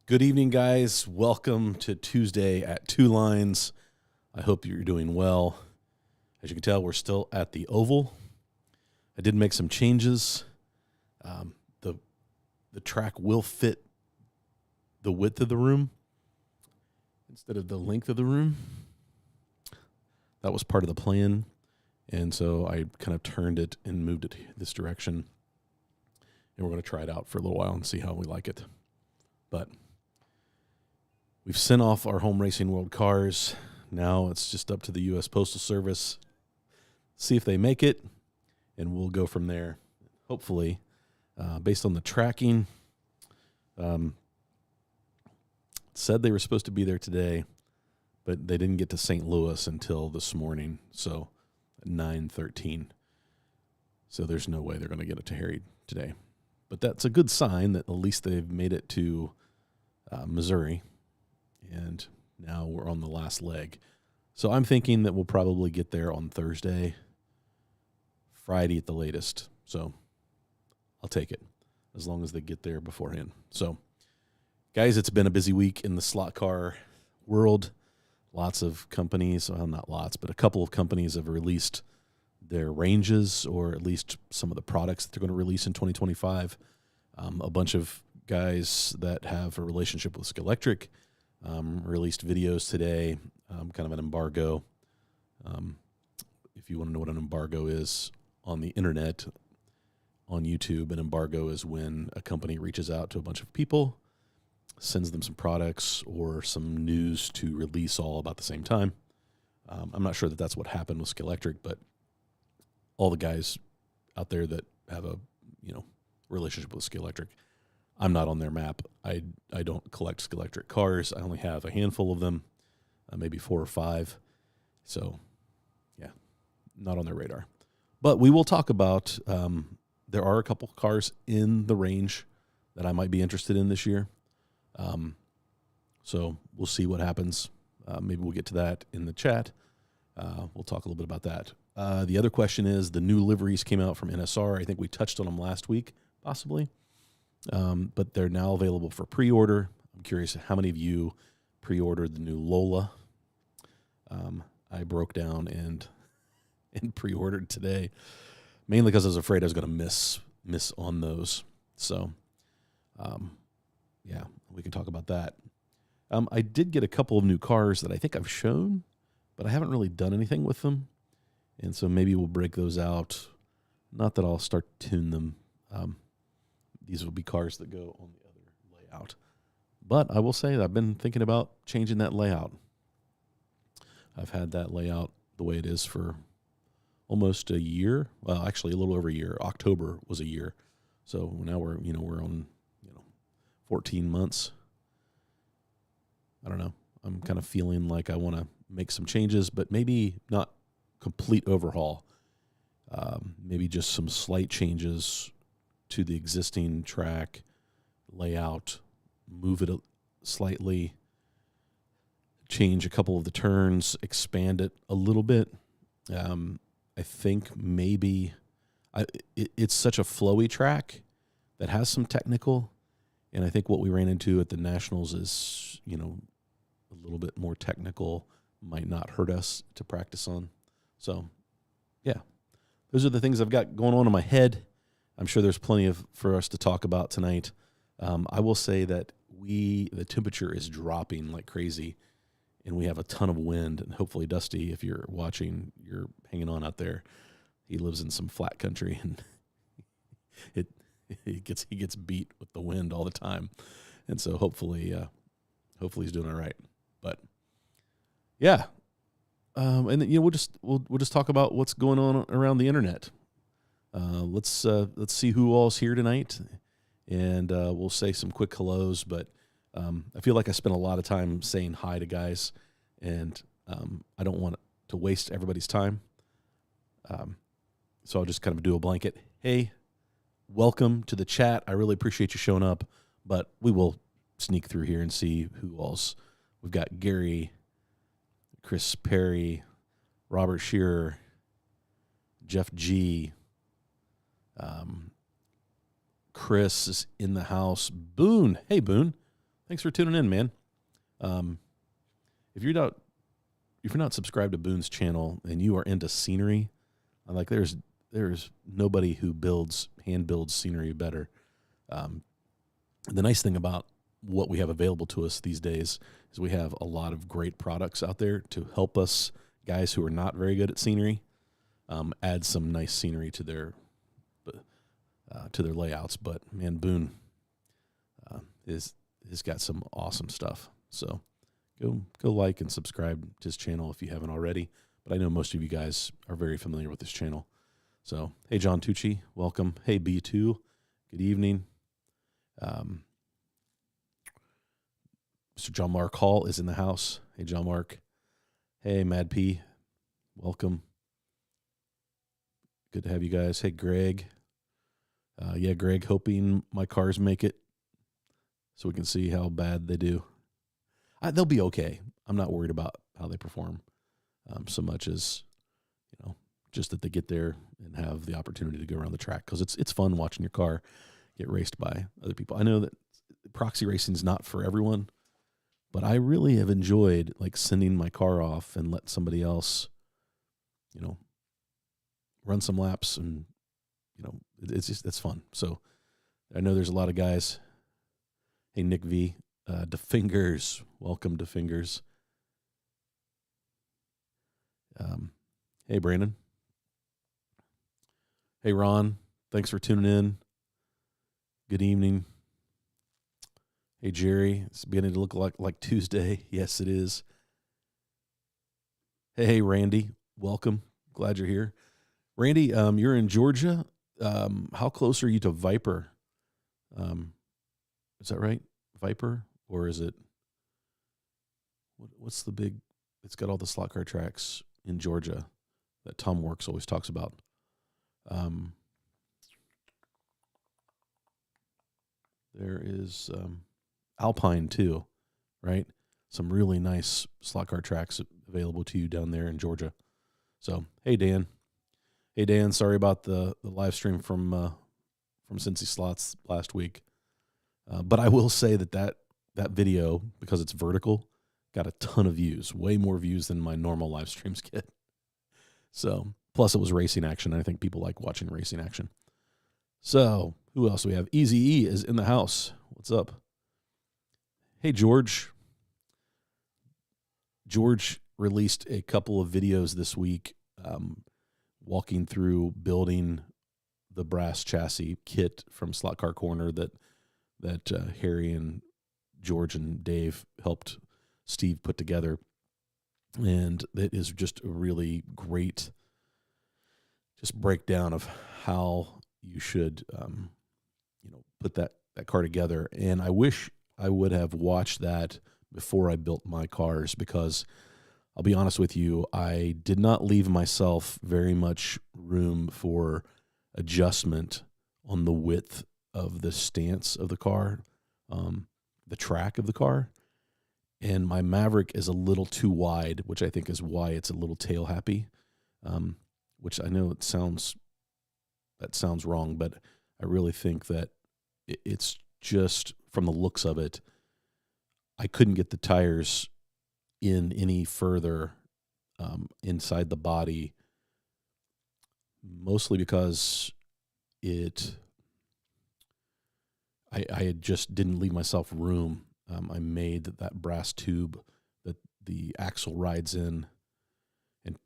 Good evening, guys. Welcome to Tuesday at Two Lines. I hope you're doing well. As you can tell, we're still at the Oval. I did make some changes. The track will fit the width of the room instead of the length of the room. That was part of the plan, and so I kind of turned it and moved it this direction. And we're going to try it out for a little while and see how we like it. But we've sent off our home racing world cars. Now it's just up to the U.S. Postal Service. See if they make it, and we'll go from there. Hopefully, based on the tracking, said they were supposed to be there today, but they didn't get to St. Louis until this morning, so 9:13. So there's no way they're going to get it to Harry today. But that's a good sign that at least they've made it to Missouri, and now we're on the last leg. So I'm thinking that we'll probably get there on Thursday, Friday at the latest. So I'll take it as long as they get there beforehand. So, guys, it's been a busy week in the slot car world. Lots of companies, well, not lots, but a couple of companies have released their ranges, or at least some of the products that they're going to release in 2025. A bunch of guys that have a relationship with Scalextric released videos today, kind of an embargo. If you want to know what an embargo is on the internet, on YouTube, an embargo is when a company reaches out to a bunch of people, sends them some products or some news to release all about the same time. I'm not sure that that's what happened with Scalextric, but all the guys out there that have a relationship with Scalextric, I'm not on their map. I don't collect Scalextric cars. I only have a handful of them, maybe 4 or 5. So, yeah, not on their radar. But we will talk about there are a couple cars in the range that I might be interested in this year. So we'll see what happens. Maybe we'll get to that in the chat. We'll talk a little bit about that. The other question is the new liveries came out from NSR. I think we touched on them last week, possibly. But they're now available for pre-order. I'm curious how many of you pre-ordered the new Lola. I broke down and pre-ordered today, mainly because I was afraid I was going to miss on those. So, yeah, we can talk about that. I did get a couple of new cars that I think I've shown, but I haven't really done anything with them. And so maybe we'll break those out. Not that I'll start to tune them. These will be cars that go on the other layout. But I will say that I've been thinking about changing that layout. I've had that layout the way it is for almost a year. Well, actually a little over a year. October was a year. So now we're on 14 months. I don't know. I'm kind of feeling like I want to make some changes, but maybe not complete overhaul. Maybe just some slight changes to the existing track layout, move it slightly, change a couple of the turns, expand it a little bit. I think maybe it's such a flowy track that has some technical, and I think what we ran into at the Nationals is, a little bit more technical might not hurt us to practice on. So, yeah, those are the things I've got going on in my head. I'm sure there's plenty for us to talk about tonight. I will say that the temperature is dropping like crazy, and we have a ton of wind. And hopefully, Dusty, if you're watching, you're hanging on out there. He lives in some flat country, and he gets beat with the wind all the time. And so hopefully he's doing all right. But yeah, and then, we'll just talk about what's going on around the internet. Let's see who all's here tonight, and we'll say some quick hellos. But I feel like I spent a lot of time saying hi to guys, and I don't want to waste everybody's time. So I'll just kind of do a blanket. Hey, welcome to the chat. I really appreciate you showing up, but we will sneak through here and see who else. We've got Gary, Chris Perry, Robert Shearer, Jeff G. Chris is in the house. Boone. Hey, Boone. thanks for tuning in, man. If you're not subscribed to Boone's channel and you are into scenery, like there's nobody who hand builds scenery better. The nice thing about what we have available to us these days is we have a lot of great products out there to help us guys who are not very good at scenery add some nice scenery to their layouts. But man, Boone has got some awesome stuff. So go like and subscribe to his channel if you haven't already. But I know most of you guys are very familiar with this channel. So hey, John Tucci, welcome. Hey, B2, good evening. Mr. John Mark Hall is in the house. Hey, John Mark. Hey, Mad P, welcome. Good to have you guys. Hey, Greg. Yeah, Greg, hoping my cars make it so we can see how bad they do. They'll be okay. I'm not worried about how they perform so much as, just that they get there and have the opportunity to go around the track, because it's fun watching your car get raced by other people. I know that proxy racing is not for everyone, but I really have enjoyed like sending my car off and let somebody else, run some laps, and it's fun. So I know there's a lot of guys. Hey, Nick V, DeFingers, welcome to Fingers. Hey, Brandon. Hey, Ron, thanks for tuning in. Good evening. Hey, Jerry, it's beginning to look like Tuesday. Yes, it is. Hey, Randy, welcome. Glad you're here. Randy, you're in Georgia. How close are you to Viper? Is that right? Viper? Or is it, what's the big, it's got all the slot car tracks in Georgia that Tom Works always talks about. There is Alpine too, right? Some really nice slot car tracks available to you down there in Georgia. So, hey, Dan. Hey, Dan, sorry about the live stream from Cincy Slots last week. But I will say that video, because it's vertical, got a ton of views, way more views than my normal live streams get. So, plus it was racing action. I think people like watching racing action. So, who else do we have? Easy E is in the house. What's up? Hey, George. George released a couple of videos this week walking through building the brass chassis kit from Slot Car Corner that Harry and George and Dave helped Steve put together. And it is just a really great breakdown of how you should put that car together. And I wish I would have watched that before I built my cars, because I'll be honest with you, I did not leave myself very much room for adjustment on the width of the stance of the car, the track of the car. And my Maverick is a little too wide, which I think is why it's a little tail happy, which I know sounds wrong, but I really think that it's just from the looks of it, I couldn't get the tires in any further inside the body, mostly because I just didn't leave myself room. I made that brass tube that the axle rides in, and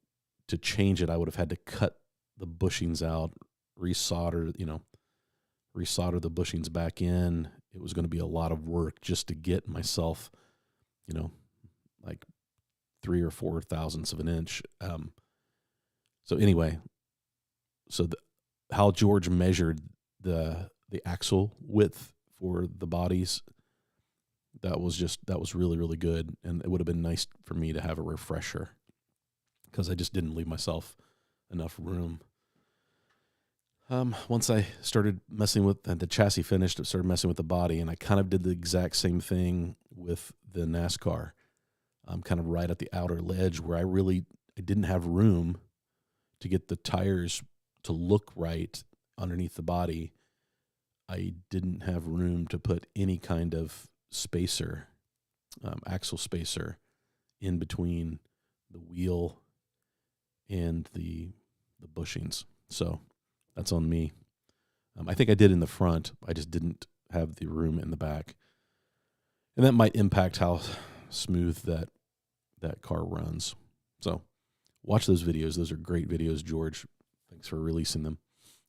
to change it, I would have had to cut the bushings out, resolder the bushings back in. It was going to be a lot of work just to get myself, like 3 or 4 thousandths of an inch. So anyway, how George measured the axle width for the bodies, that was really, really good. And it would have been nice for me to have a refresher, because I just didn't leave myself enough room. Once I started messing with the chassis finished, I started messing with the body, and I kind of did the exact same thing with the NASCAR. Kind of right at the outer ledge where I didn't have room to get the tires to look right underneath the body. I didn't have room to put any kind of spacer, axle spacer in between the wheel and the bushings. So that's on me. I think I did in the front. I just didn't have the room in the back. And that might impact how smooth that car runs. So watch those videos. Those are great videos, George. Thanks for releasing them.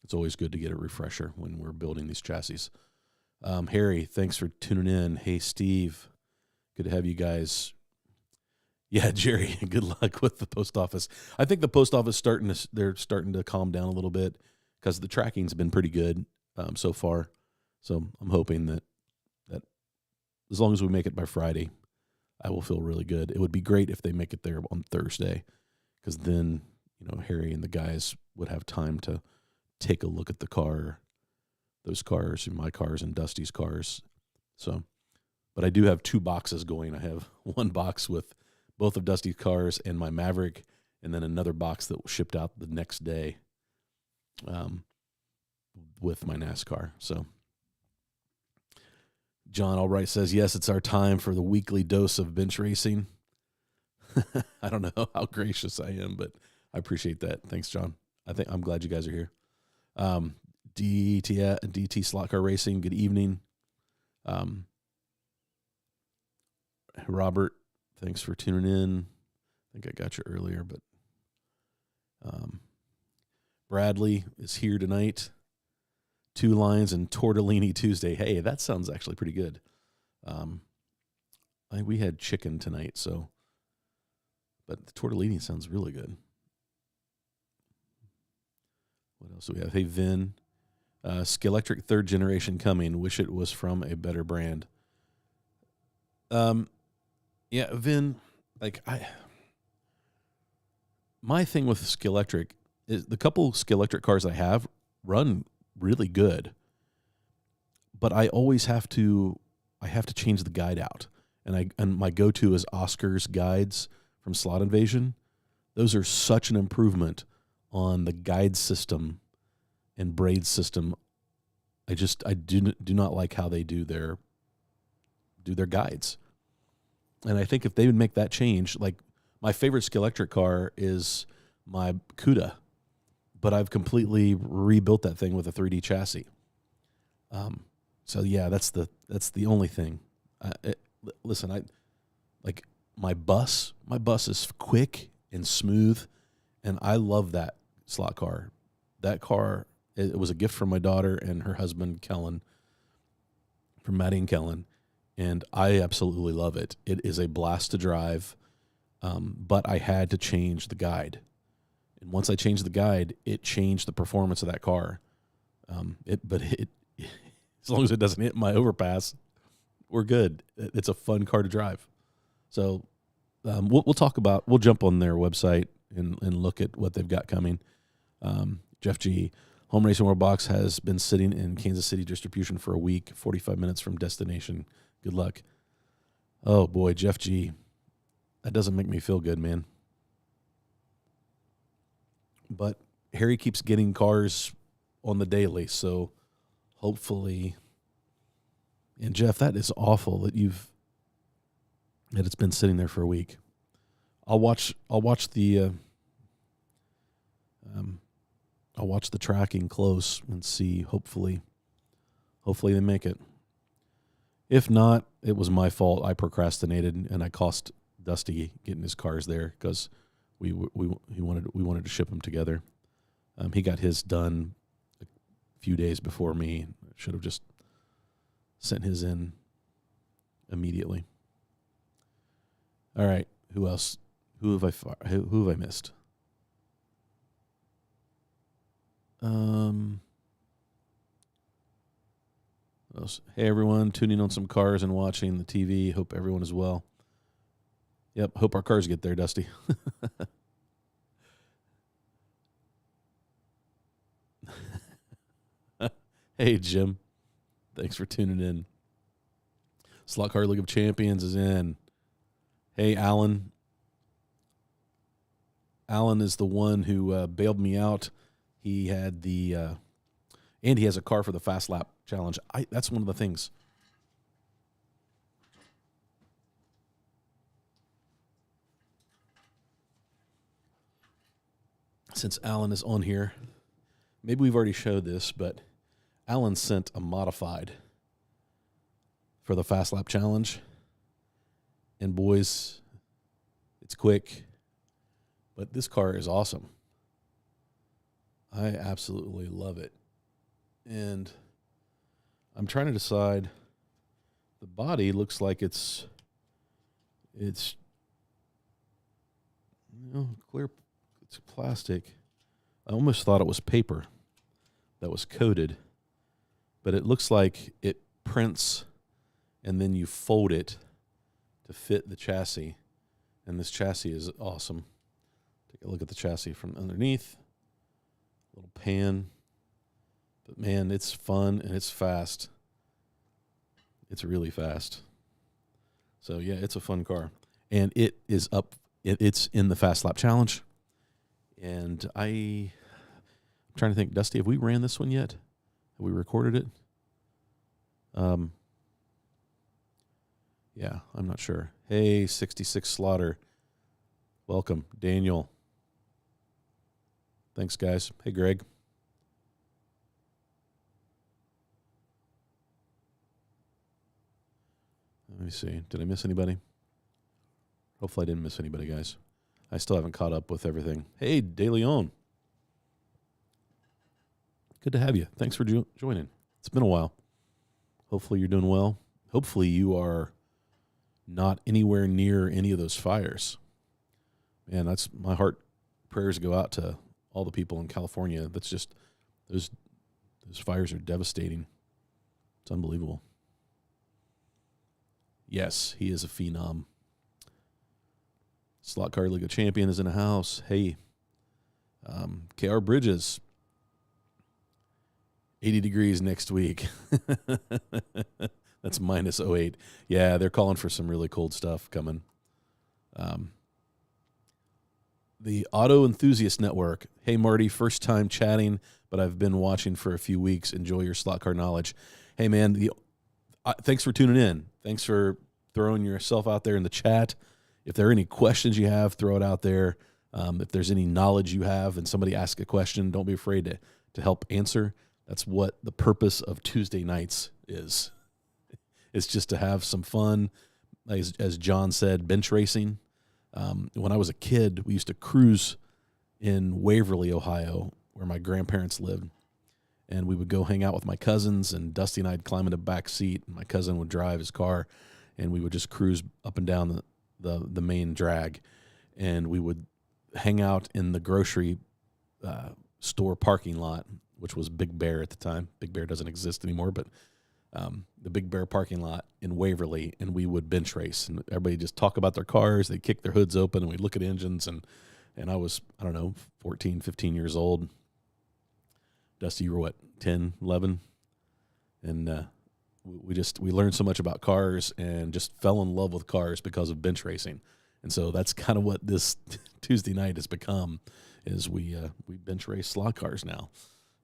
It's always good to get a refresher when we're building these chassis. Harry, thanks for tuning in. Hey, Steve, good to have you guys. Yeah, Jerry, good luck with the post office. I think the post office they're starting to calm down a little bit because the tracking's been pretty good so far. So I'm hoping that as long as we make it by Friday, I will feel really good. It would be great if they make it there on Thursday, because then, Harry and the guys would have time to take a look at the car, those cars, my cars and Dusty's cars. So, but I do have 2 boxes going. I have one box with both of Dusty's cars and my Maverick, and then another box that was shipped out the next day with my NASCAR. So John Albright says, yes, it's our time for the weekly dose of bench racing. I don't know how gracious I am, but I appreciate that. Thanks, John. I'm glad you guys are here. DT Slot Car Racing, good evening. Robert, thanks for tuning in. I think I got you earlier, but Bradley is here tonight. 2 lines and tortellini Tuesday. Hey, that sounds actually pretty good. We had chicken tonight, but the tortellini sounds really good. What else do we have? Hey, Vin, Scalextric 3rd generation coming. Wish it was from a better brand. Yeah, Vin, my thing with Scalextric is the couple Scalextric cars I have run really good, but I always have to change the guide out, and my go-to is Oscar's guides from Slot Invasion. Those are such an improvement on the guide system and braid system. I do not like how they do their guides, and I think if they would make that change, like my favorite Scalextric car is my Cuda, but I've completely rebuilt that thing with a 3D chassis. So yeah, that's the only thing. Listen, my bus is quick and smooth, and I love that slot car. That car, it was a gift from my daughter and her husband, Kellen, from Maddie and Kellen, and I absolutely love it. It is a blast to drive, but I had to change the guide. And once I changed the guide, it changed the performance of that car. But as long as it doesn't hit my overpass, we're good. It's a fun car to drive. So we'll jump on their website and look at what they've got coming. Jeff G. Home Racing World Box has been sitting in Kansas City distribution for a week, 45 minutes from destination. Good luck. Oh, boy, Jeff G. That doesn't make me feel good, man. But Harry keeps getting cars on the daily, so hopefully. And Jeff, that is awful that it's been sitting there for a week. I'll watch the tracking close and see. Hopefully they make it. If not, it was my fault. I procrastinated and I cost Dusty getting his cars there because we wanted to ship them together. He got his done a few days before me. Should have just sent his in immediately. All right, who else? Who have I missed? Hey everyone, tuning on some cars and watching the TV. Hope everyone is well. Yep, hope our cars get there, Dusty. Hey, Jim. Thanks for tuning in. Slot Car League of Champions is in. Hey, Alan. Alan is the one who bailed me out. He had and he has a car for the Fast Lap Challenge. That's one of the things. since Alan is on here, maybe we've already showed this, but Alan sent a modified for the Fast Lap Challenge. And boys, it's quick, but this car is awesome. I absolutely love it. And I'm trying to decide, the body looks like it's clear, it's plastic. I almost thought it was paper that was coated, but it looks like it prints and then you fold it to fit the chassis. And this chassis is awesome. Take a look at the chassis from underneath. Little pan. But man, it's fun and it's fast. It's really fast. So yeah, it's a fun car. And it is up, it's in the Fast Lap Challenge. And I'm trying to think, Dusty, have we ran this one yet? Have we recorded it? Yeah, I'm not sure. Hey, 66 Slaughter. Welcome. Daniel. Thanks, guys. Hey, Greg. Let me see. Did I miss anybody? Hopefully I didn't miss anybody, guys. I still haven't caught up with everything. Hey, De Leon. Good to have you. Thanks for joining. It's been a while. Hopefully you're doing well. Hopefully you are not anywhere near any of those fires. Man, that's my heart. Prayers go out to all the people in California. That's just, those fires are devastating. It's unbelievable. Yes, he is a phenom. Slot Car League of Champion is in the house. Hey, KR Bridges, 80 degrees next week. That's minus -08. Yeah, they're calling for some really cold stuff coming. The Auto Enthusiast Network. Hey, Marty, first time chatting, but I've been watching for a few weeks. Enjoy your slot car knowledge. Hey, man, thanks for tuning in. Thanks for throwing yourself out there in the chat. If there are any questions you have, throw it out there. If there's any knowledge you have and somebody asks a question, don't be afraid to help answer. That's what the purpose of Tuesday nights is. It's just to have some fun. As John said, bench racing. When I was a kid, we used to cruise in Waverly, Ohio, where my grandparents lived. And we would go hang out with my cousins, and Dusty and I'd climb in the back seat, and my cousin would drive his car, and we would just cruise up and down the main drag. And we would hang out in the grocery store parking lot, which was Big Bear at the time. Big Bear doesn't exist anymore, but the Big Bear parking lot in Waverly, and we would bench race. And everybody just talk about their cars. They'd kick their hoods open, and we'd look at engines. And I was, 14, 15 years old. Dusty, you were what, 10, 11? And we learned so much about cars and just fell in love with cars because of bench racing. And so that's kind of what this Tuesday night has become, is we bench race slot cars now.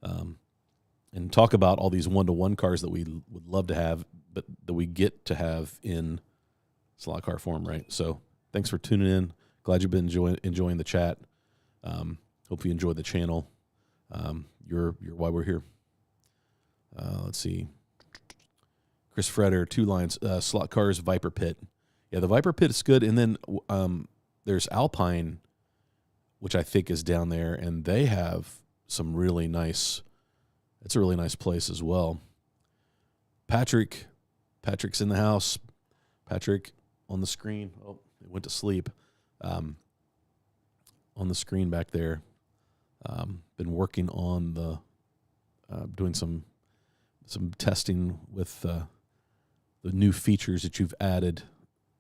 And talk about all these one-to-one cars that we would love to have, but that we get to have in slot car form, right? So thanks for tuning in. Glad you've been enjoying the chat. Hope you enjoyed the channel. You're why we're here. Let's see. Chris Freder, 2 lines. Slot cars, Viper Pit. Yeah, the Viper Pit is good. And then there's Alpine, which I think is down there, and they have some really nice. It's a really nice place as well. Patrick's in the house. Patrick on the screen. Oh, he went to sleep. On the screen back there. Been working on doing some testing with the new features that you've added,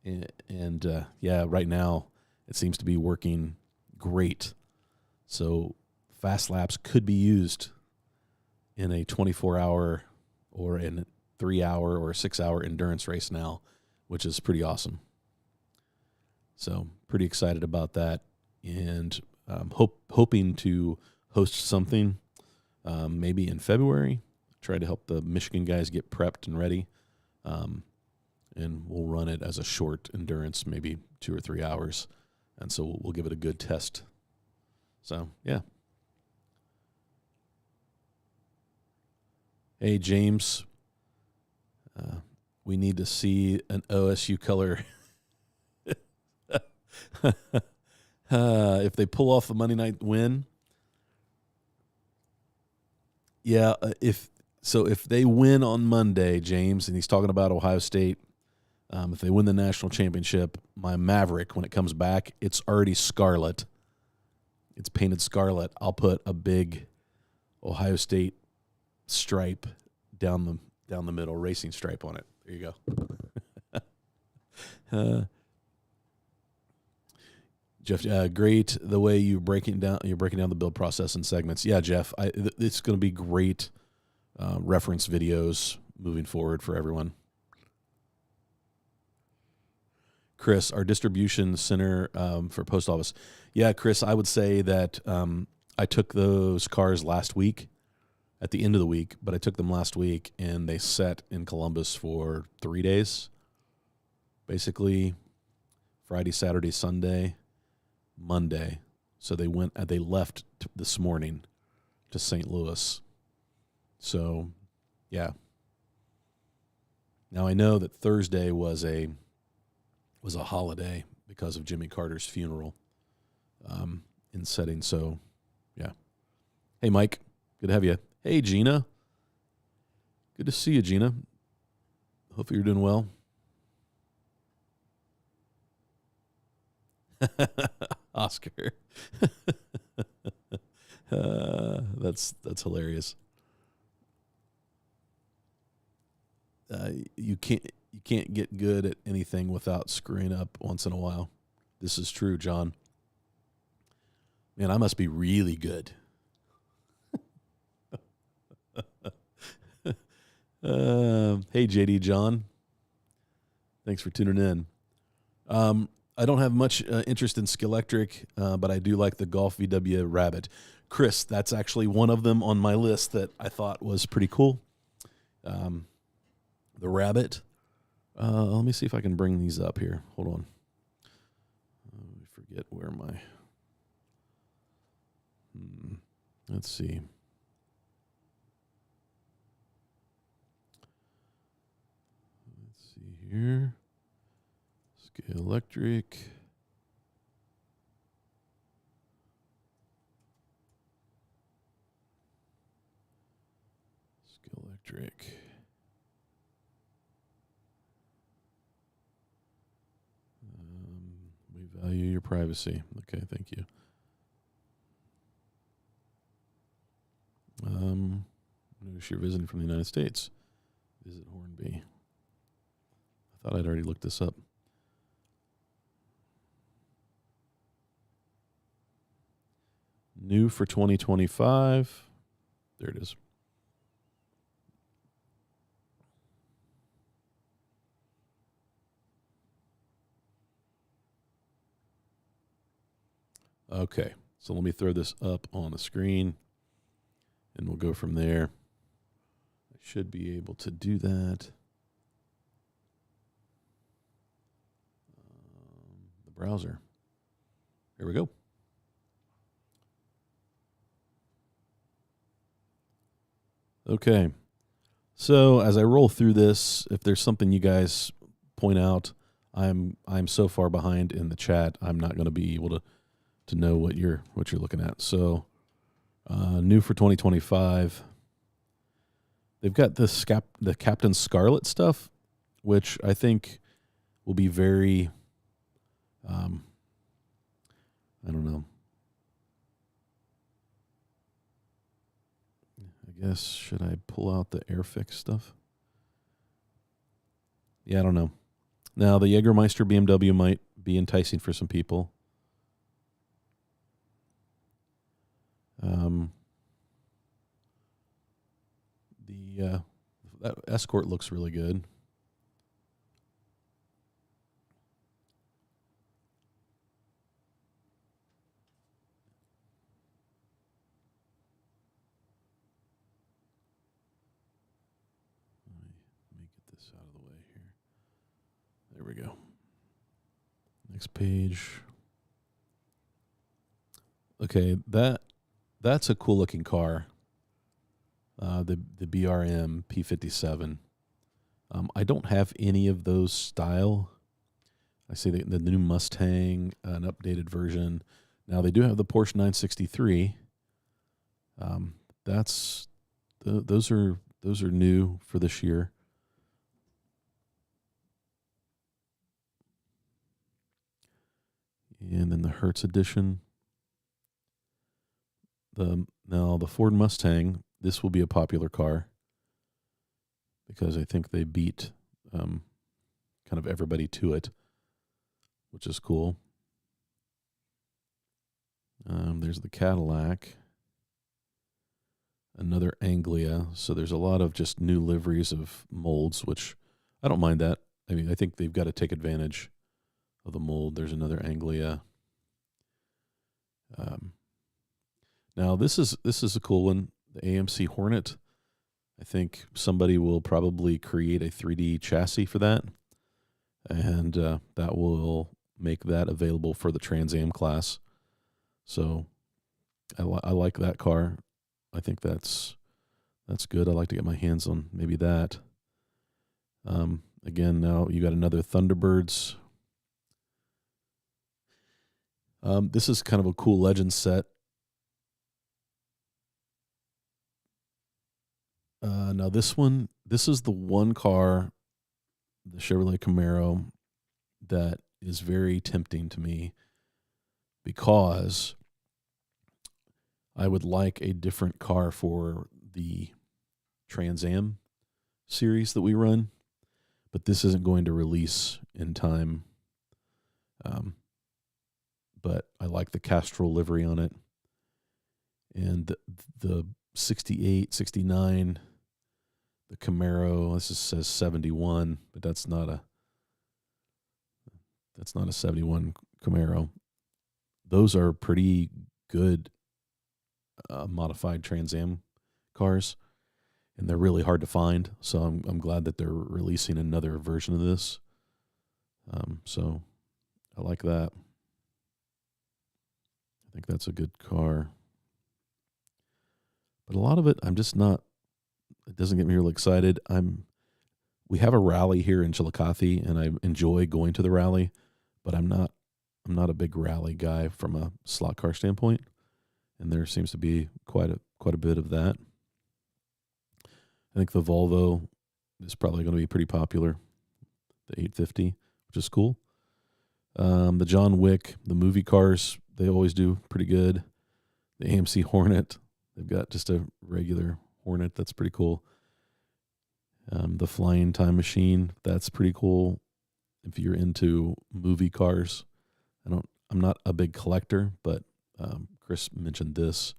and right now it seems to be working great. So fast laps could be used in a 24-hour or in a 3-hour or a 6-hour endurance race now, which is pretty awesome. So pretty excited about that, and hoping to host something maybe in February. Try to help the Michigan guys get prepped and ready, and we'll run it as a short endurance, maybe 2 or 3 hours, and so we'll give it a good test. So yeah, Hey, James, we need to see an OSU color. If they pull off the Monday night win, yeah. If they win on Monday, James, and he's talking about Ohio State, if they win the national championship, my Maverick, when it comes back, it's already scarlet. It's painted scarlet. I'll put a big Ohio State stripe down the middle, racing stripe on it. There you go. Jeff, great the way you're breaking down the build process in segments. Yeah, Jeff, it's going to be great reference videos moving forward for everyone. Chris, our distribution center for post office. Yeah, Chris, I would say that I took those cars last week at the end of the week, but I took them last week, and they sat in Columbus for 3 days, basically Friday, Saturday, Sunday, Monday. So they left this morning to St. Louis. So, yeah. Now I know that Thursday was a holiday because of Jimmy Carter's funeral in setting. So, yeah. Hey, Mike, good to have you. Hey, Gina. Good to see you, Gina. Hope you're doing well. Oscar. That's hilarious. You can't get good at anything without screwing up once in a while. This is true, John. Man, I must be really good. Hey, JD John. Thanks for tuning in. I don't have much interest in Scalextric, but I do like the Golf VW Rabbit. Chris, that's actually one of them on my list that I thought was pretty cool. The Rabbit. Let me see if I can bring these up here. Hold on. I forget where my... Let's see. Let's see here. Scalextric. Scalextric. We value your privacy. Okay, thank you. Notice you're visiting from the United States. Visit Hornby. I thought I'd already looked this up. New for 2025. There it is. Okay, so let me throw this up on the screen, and we'll go from there. I should be able to do that. The browser. Here we go. Okay, so as I roll through this, if there's something you guys point out, I'm so far behind in the chat, I'm not going to be able to know what you're looking at. So, new for 2025, they've got the Captain Scarlet stuff, which I think will be very, I don't know. I guess, should I pull out the Airfix stuff? Yeah, I don't know. Now, the Jägermeister BMW might be enticing for some people. That Escort looks really good. Let me get this out of the way here. There we go. Next page. Okay, that's a cool looking car. the BRM P57. I don't have any of those style. I see the new Mustang, an updated version. Now they do have the Porsche 963. Those are new for this year. And then the Hertz edition. Now the Ford Mustang, this will be a popular car because I think they beat kind of everybody to it, which is cool. There's the Cadillac, another Anglia. So there's a lot of just new liveries of molds, which I don't mind that. I mean, I think they've got to take advantage of the mold. There's another Anglia. Now this is a cool one, the AMC Hornet. I think somebody will probably create a 3D chassis for that, and that will make that available for the Trans Am class. So I like that car. I think that's good. I'd like to get my hands on maybe that. Again, now you got another Thunderbirds. This is kind of a cool Legend set. Now this is the one car, the Chevrolet Camaro, that is very tempting to me because I would like a different car for the Trans Am series that we run, but this isn't going to release in time. But I like the Castrol livery on it. And the 68, 69, the Camaro, this says 71, but that's not a 71 Camaro. Those are pretty good modified Trans Am cars, and they're really hard to find. So I'm glad that they're releasing another version of this. So I like that. I think that's a good car. But a lot of it, I'm just not. It doesn't get me real excited. We have a rally here in Chillicothe, and I enjoy going to the rally, but I'm not a big rally guy from a slot car standpoint, and there seems to be quite a bit of that. I think the Volvo is probably going to be pretty popular, the 850, which is cool. The John Wick, the movie cars, they always do pretty good. The AMC Hornet, they've got just a regular Hornet, that's pretty cool. The Flying Time Machine, that's pretty cool. If you're into movie cars, I'm not a big collector, but Chris mentioned this.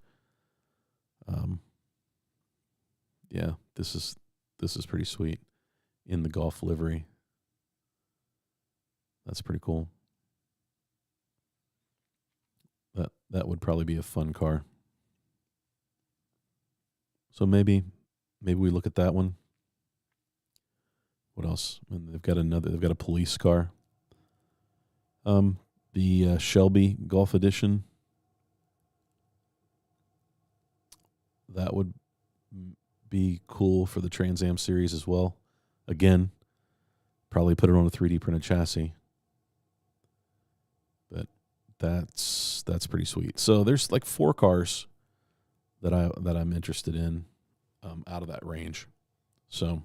Yeah, this is pretty sweet in the Golf livery. That's pretty cool. That would probably be a fun car. So maybe we look at that one. What else? And they've got a police car. The Shelby Golf Edition. That would be cool for the Trans Am series as well. Again, probably put it on a 3D printed chassis. But that's pretty sweet. So there's like 4 cars that I'm interested in out of that range. So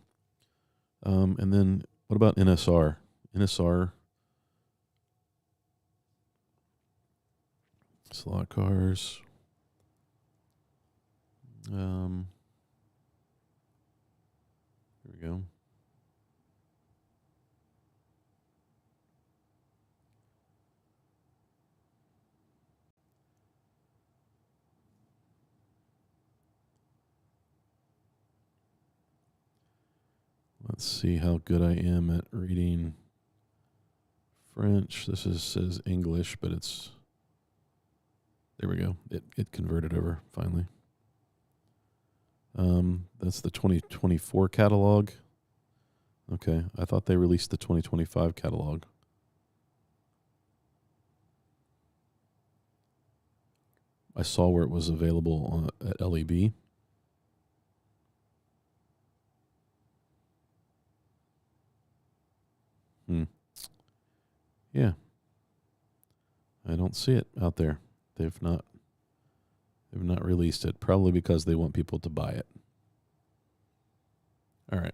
and then what about NSR? NSR slot cars. Here we go. Let's see how good I am at reading French. This says English, but it's... There we go. It converted over, finally. That's the 2024 catalog. Okay, I thought they released the 2025 catalog. I saw where it was available at LEB. Yeah. I don't see it out there. They've not released it, probably because they want people to buy it. All right.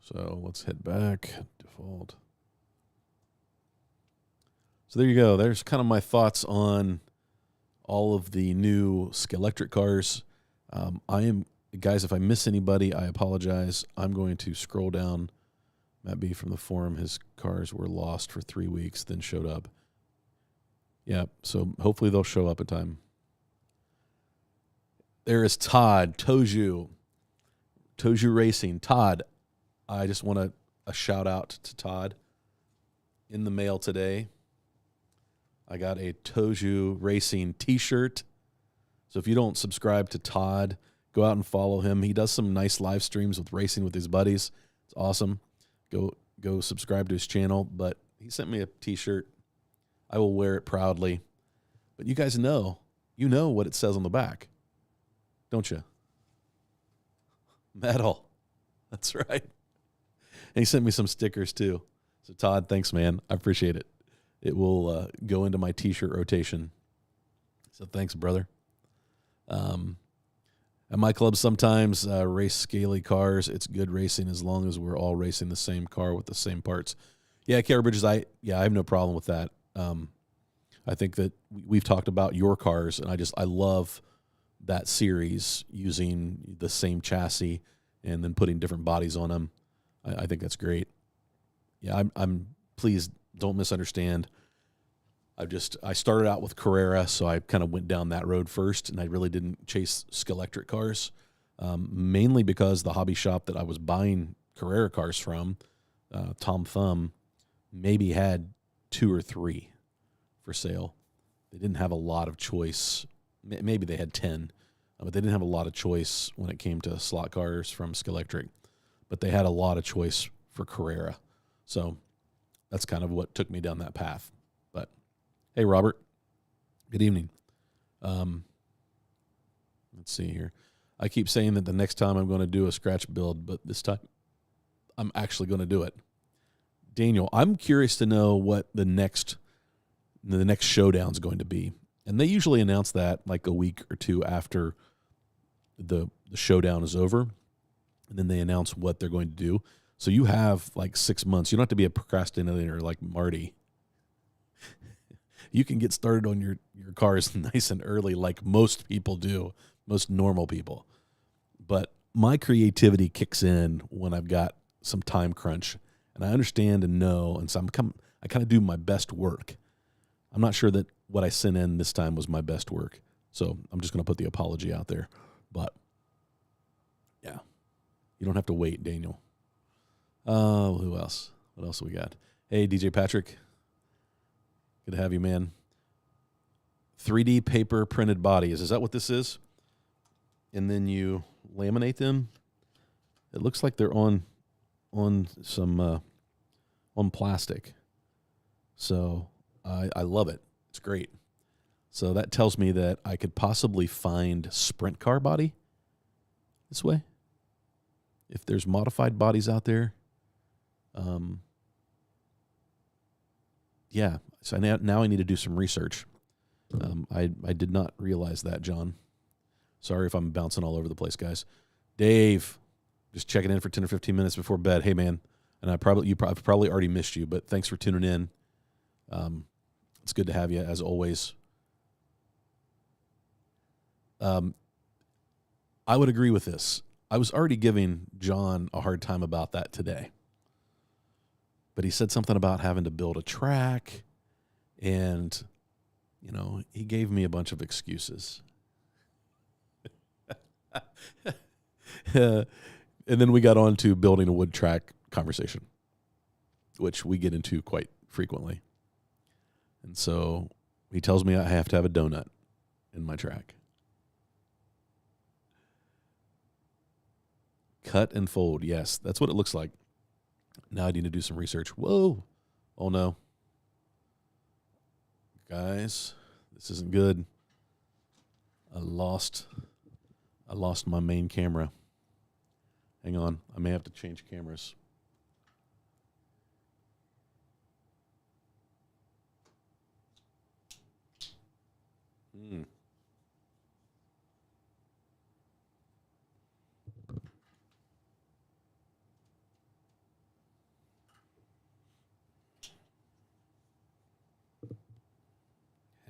So let's head back. Default. So there you go. There's kind of my thoughts on all of the new Scalextric cars. Guys, if I miss anybody, I apologize. I'm going to scroll down. Matt B. from the forum, his cars were lost for 3 weeks, then showed up. Yeah, so hopefully they'll show up in time. There is Todd, Toju Racing. Todd, I just want a shout out to Todd. In the mail today, I got a Toju Racing t-shirt. So if you don't subscribe to Todd, go out and follow him. He does some nice live streams with racing with his buddies. It's awesome. Go subscribe to his channel. But he sent me a t-shirt. I will wear it proudly. But you guys know what it says on the back, don't you? Metal. That's right. And he sent me some stickers too. So Todd, thanks, man. I appreciate it. It will go into my t-shirt rotation. So thanks, brother. At my club, sometimes race scaly cars. It's good racing as long as we're all racing the same car with the same parts. Yeah, Kara Bridges, I have no problem with that. I think that we've talked about your cars, and I love that series using the same chassis and then putting different bodies on them. I think that's great. Yeah, I'm please don't misunderstand. I started out with Carrera, so I kind of went down that road first, and I really didn't chase Scalextric cars, mainly because the hobby shop that I was buying Carrera cars from, Tom Thumb, maybe had 2 or 3 for sale. They didn't have a lot of choice. Maybe they had 10, but they didn't have a lot of choice when it came to slot cars from Scalextric. But they had a lot of choice for Carrera. So that's kind of what took me down that path. But hey, Robert, good evening. Let's see here. I keep saying that the next time I'm going to do a scratch build, but this time I'm actually going to do it. Daniel, I'm curious to know what the next showdown is going to be. And they usually announce that like a week or 2 after the showdown is over. And then they announce what they're going to do. So you have like 6 months. You don't have to be a procrastinator like Marty. You can get started on your cars nice and early like most people do, most normal people. But my creativity kicks in when I've got some time crunch. And I understand and know, and so I kind of do my best work. I'm not sure that what I sent in this time was my best work. So I'm just going to put the apology out there. But, yeah, you don't have to wait, Daniel. Who else? What else we got? Hey, DJ Patrick. Good to have you, man. 3D paper printed bodies. Is that what this is? And then you laminate them? It looks like they're on some on plastic. So I love it. It's great. So that tells me that I could possibly find sprint car body this way. If there's modified bodies out there. Yeah. So now I need to do some research. I did not realize that, John. Sorry if I'm bouncing all over the place, guys. Dave, just checking in for 10 or 15 minutes before bed. Hey, man. And I've probably already missed you, but thanks for tuning in. It's good to have you, as always. I would agree with this. I was already giving John a hard time about that today. But he said something about having to build a track, and, he gave me a bunch of excuses. And then we got on to building a wood track conversation, which we get into quite frequently. And so he tells me I have to have a donut in my track. Cut and fold. Yes, that's what it looks like. Now I need to do some research. Whoa. Oh, no. Guys, this isn't good. I lost my main camera. Hang on. I may have to change cameras.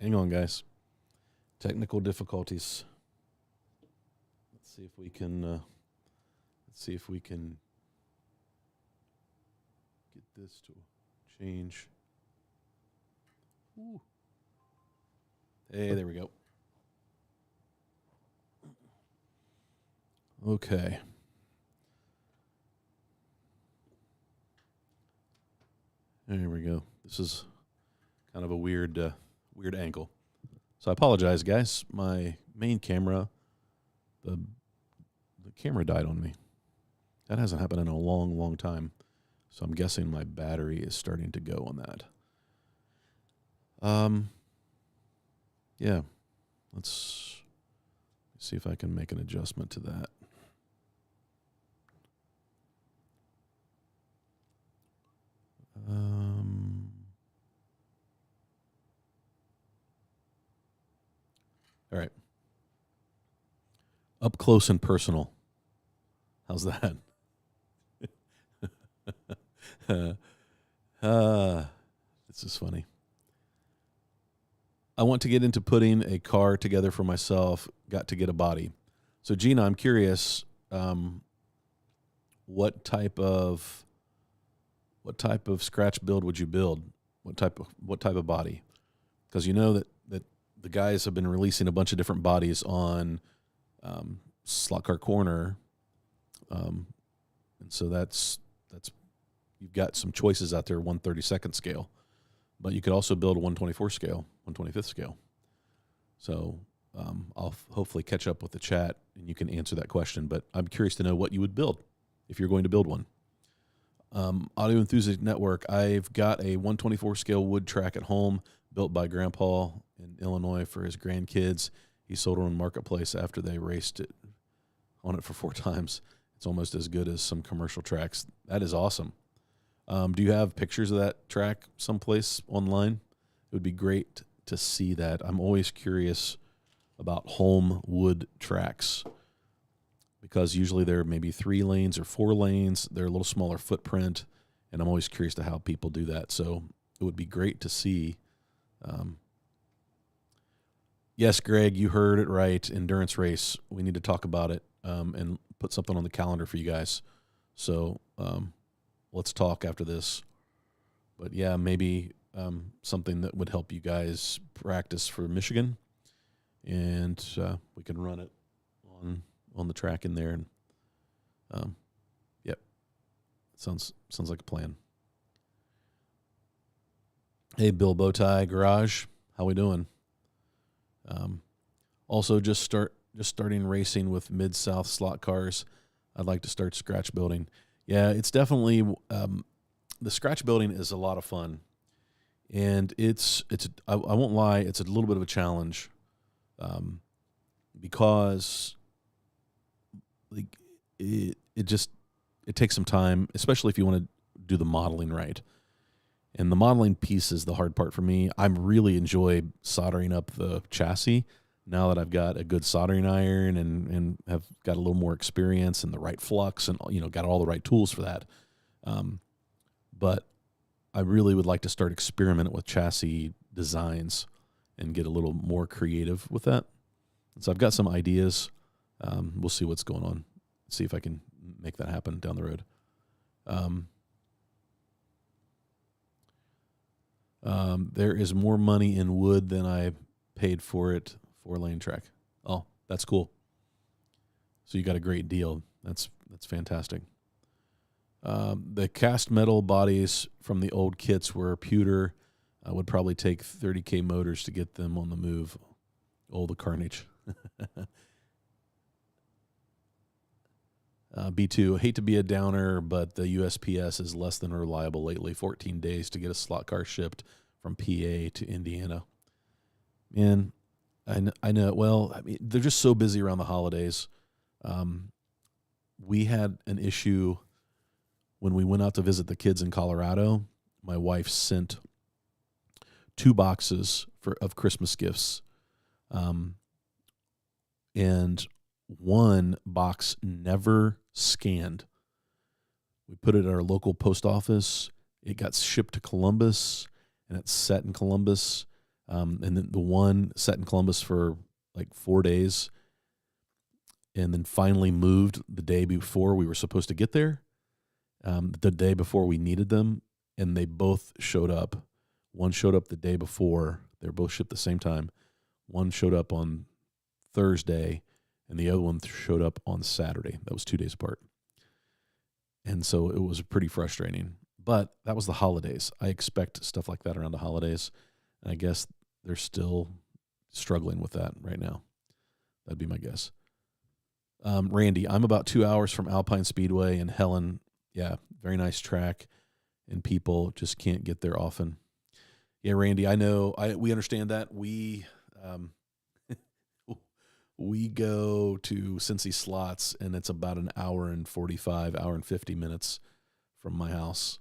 Hang on, guys. Technical difficulties. Let's see if we can get this to change. Ooh. Hey, there we go. Okay. There we go. This is kind of a weird angle. So I apologize, guys. My main camera, the camera died on me. That hasn't happened in a long, long time. So I'm guessing my battery is starting to go on that. Yeah. Let's see if I can make an adjustment to that. All right. Up close and personal. How's that? This is funny. I want to get into putting a car together for myself. Got to get a body. So Gina, I'm curious, what type of scratch build would you build? What type of body? Because you know that the guys have been releasing a bunch of different bodies on Slot Car Corner, and so that's you've got some choices out there. 1/32 scale, but you could also build a 1/24 scale, 1/25 scale. So I'll hopefully catch up with the chat and you can answer that question. But I'm curious to know what you would build if you're going to build one. Audio Enthusiast Network. I've got a 1/24 scale wood track at home built by Grandpa in Illinois for his grandkids. He sold it on Marketplace after they raced it on it for 4 times. It's almost as good as some commercial tracks. That is awesome. Do you have pictures of that track someplace online? It would be great to see that. I'm always curious about home wood tracks because usually they're maybe 3 lanes or 4 lanes. They're a little smaller footprint, and I'm always curious to how people do that. So it would be great to see. Yes, Greg, you heard it right. Endurance race. We need to talk about it and put something on the calendar for you guys. So let's talk after this. But yeah, maybe something that would help you guys practice for Michigan, and we can run it on the track in there. And yep, sounds like a plan. Hey, Bill Bowtie Garage, how we doing? Also, just starting racing with Mid-South slot cars. I'd like to start scratch building. Yeah, it's definitely the scratch building is a lot of fun, and I won't lie, it's a little bit of a challenge, because like it takes some time, especially if you want to do the modeling right. And the modeling piece is the hard part for me. I really enjoy soldering up the chassis now that I've got a good soldering iron and have got a little more experience and the right flux and got all the right tools for that. But I really would like to start experimenting with chassis designs and get a little more creative with that. And so I've got some ideas. We'll see what's going on. See if I can make that happen down the road. There is more money in wood than I paid for it. 4-lane track. Oh, that's cool. So you got a great deal. That's fantastic. The cast metal bodies from the old kits were pewter. I would probably take 30K motors to get them on the move. Oh, the carnage. B2, hate to be a downer, but the USPS is less than reliable lately. 14 days to get a slot car shipped from PA to Indiana. Man, I know. Well, I mean, they're just so busy around the holidays. We had an issue when we went out to visit the kids in Colorado. My wife sent 2 boxes of Christmas gifts, and one box never scanned. We put it at our local post office. It got shipped to Columbus, and it sat in Columbus. And then the one sat in Columbus for like 4 days, and then finally moved the day before we were supposed to get there, the day before we needed them, and they both showed up. One showed up the day before. They were both shipped at the same time. One showed up on Thursday, and the other one showed up on Saturday. That was 2 days apart. And so it was pretty frustrating. But that was the holidays. I expect stuff like that around the holidays, and I guess they're still struggling with that right now. That'd be my guess. Randy, I'm about 2 hours from Alpine Speedway in Helen. Yeah, very nice track, and people just can't get there often. Yeah, Randy, I know. We understand that. We go to Cincy Slots, and it's about an hour and 45, hour and 50 minutes from my house,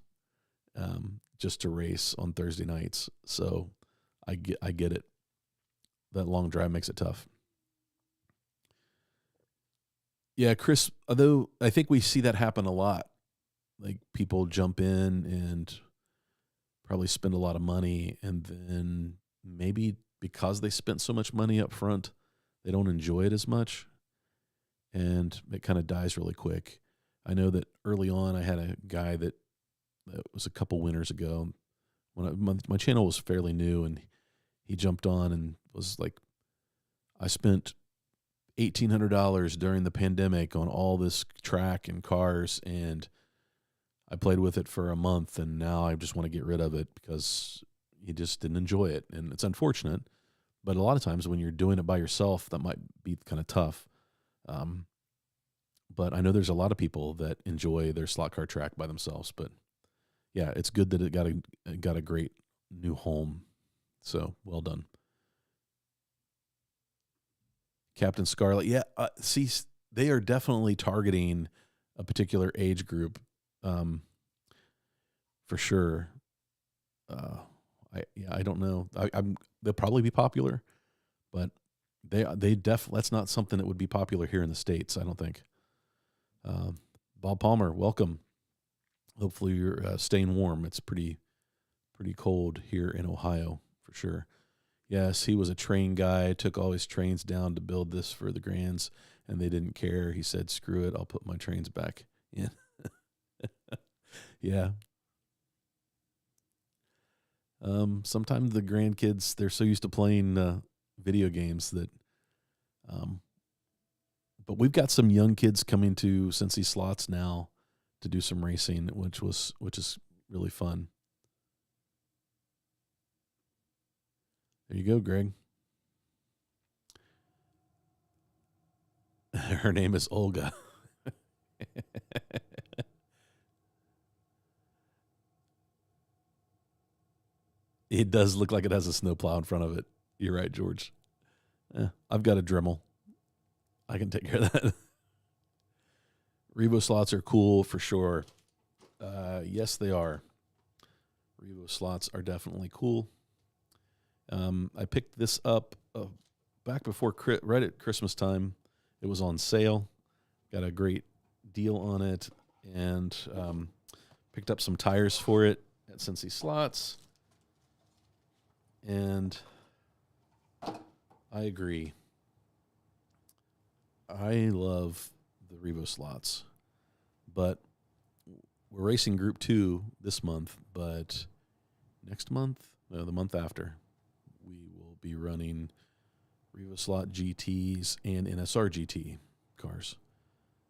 just to race on Thursday nights. So I get it. That long drive makes it tough. Yeah, Chris, although I think we see that happen a lot. Like, people jump in and probably spend a lot of money, and then maybe because they spent so much money up front, they don't enjoy it as much, and it kind of dies really quick. I know that early on I had a guy that was a couple winters ago when my channel was fairly new, and he jumped on and was like, I spent $1,800 during the pandemic on all this track and cars, and I played with it for a month, and now I just want to get rid of it because he just didn't enjoy it. And it's unfortunate, but a lot of times when you're doing it by yourself, that might be kind of tough. But I know there's a lot of people that enjoy their slot car track by themselves. But yeah, it's good that it got a great new home. So well done. Captain Scarlet. Yeah, see, they are definitely targeting a particular age group, for sure. I don't know. They'll probably be popular, but that's not something that would be popular here in the States, I don't think. Bob Palmer, welcome. Hopefully you're staying warm. It's pretty cold here in Ohio, for sure. Yes, he was a train guy, took all his trains down to build this for the Grands, and they didn't care. He said, screw it, I'll put my trains back in. Yeah. Sometimes the grandkids, they're so used to playing video games that, but we've got some young kids coming to Cincy Slots now to do some racing, which is really fun. There you go, Greg. Her name is Olga. It does look like it has a snowplow in front of it. You're right, George. I've got a Dremel. I can take care of that. Revo slots are cool for sure. Yes, they are. Revo slots are definitely cool. I picked this up back before, right at Christmas time. It was on sale. Got a great deal on it, and picked up some tires for it at Cincy Slots. And I agree. I love the Revo slots, but we're racing Group 2 this month, but next month, no, the month after, we will be running Revo slot GTs and NSR GT cars.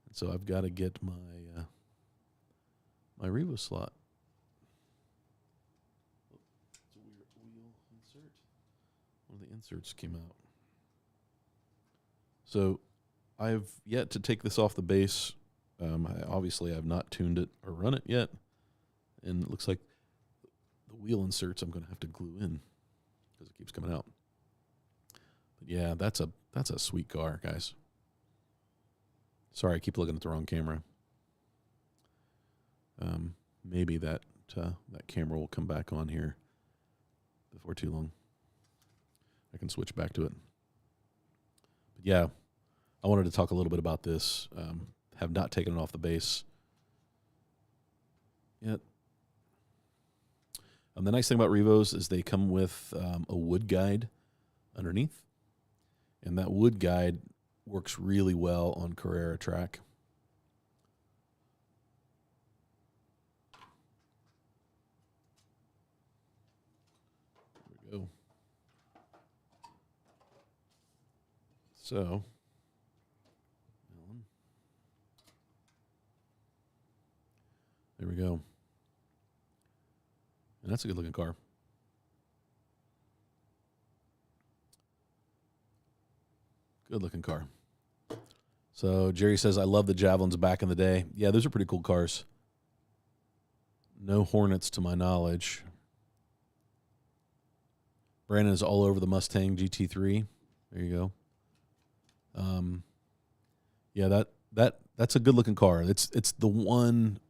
And so I've got to get my my Revo slot. It's a weird wheel insert. One of the inserts came out. So I've yet to take this off the base. I have not tuned it or run it yet. And it looks like the wheel inserts I'm going to have to glue in because it keeps coming out. But yeah, that's a sweet car, guys. Sorry, I keep looking at the wrong camera. Maybe that camera will come back on here before too long. I can switch back to it. But yeah, I wanted to talk a little bit about this. Have not taken it off the base yet. The nice thing about Revos is they come with a wood guide underneath, and that wood guide works really well on Carrera track. There we go. So, there we go. And that's a good looking car. Good looking car. So Jerry says, I love the Javelins back in the day. Yeah, those are pretty cool cars. No Hornets to my knowledge. Brandon is all over the Mustang GT3. There you go. Yeah, that's a good looking car. It's the one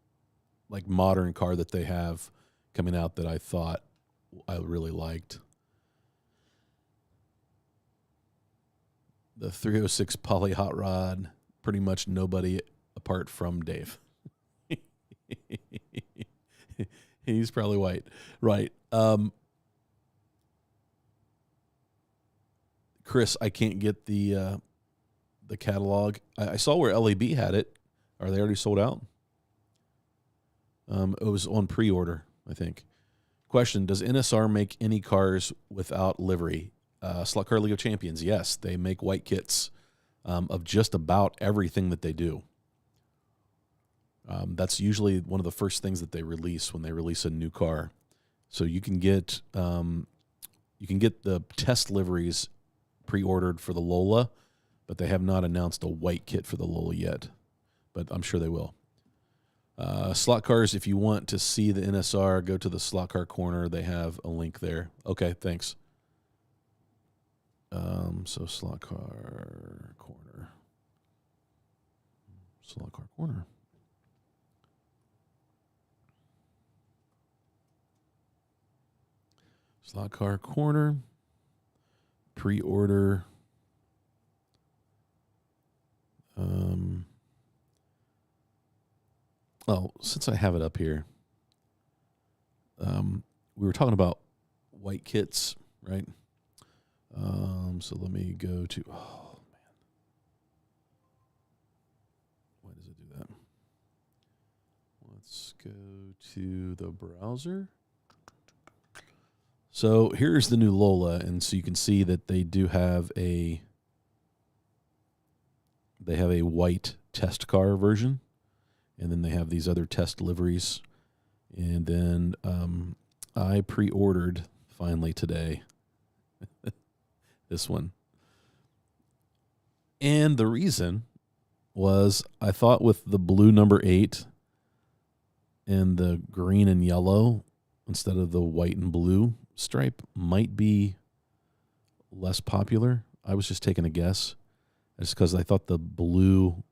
like modern car that they have coming out that I thought I really liked. The 306 Poly Hot Rod, pretty much nobody apart from Dave. He's probably white. Right. Chris, I can't get the catalog. I saw where LAB had it. Are they already sold out? It was on pre-order, I think. Question, does NSR make any cars without livery? Slot Car League of Champions, yes. They make white kits of just about everything that they do. That's usually one of the first things that they release when they release a new car. So you can get the test liveries pre-ordered for the Lola, but they have not announced a white kit for the Lola yet. But I'm sure they will. Slot cars, if you want to see the NSR, go to the Slot Car Corner. They have a link there. Okay, thanks. So Slot Car Corner. Slot Car Corner. Slot Car Corner. Pre-order. Since I have it up here, we were talking about white kits, right? So let me go to, oh man, why does it do that? Let's go to the browser. So here's the new Lola, and so you can see that they do have a white test car version, and then they have these other test liveries, and then I pre-ordered finally today this one. And the reason was I thought with the blue number 8 and the green and yellow instead of the white and blue stripe might be less popular. I was just taking a guess. Just because I thought the blue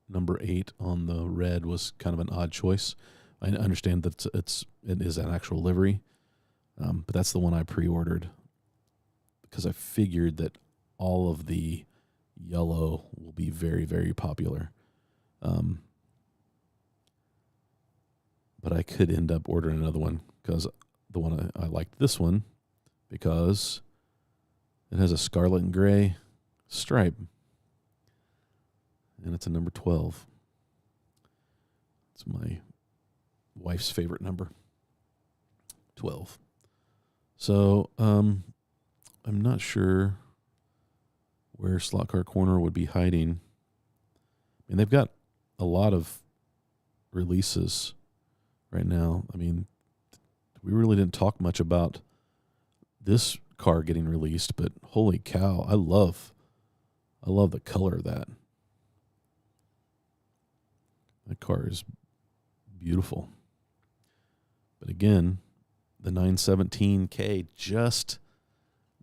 number 8 on the red was kind of an odd choice. I understand that it is an actual livery, but that's the one I pre-ordered because I figured that all of the yellow will be very, very popular. But I could end up ordering another one because the one I liked this one because it has a scarlet and gray stripe. And it's a number 12. It's my wife's favorite number, 12. So I'm not sure where Slot Car Corner would be hiding. I mean, they've got a lot of releases right now. I mean, we really didn't talk much about this car getting released, but holy cow, I love the color of that. That car is beautiful. But again, the 917K just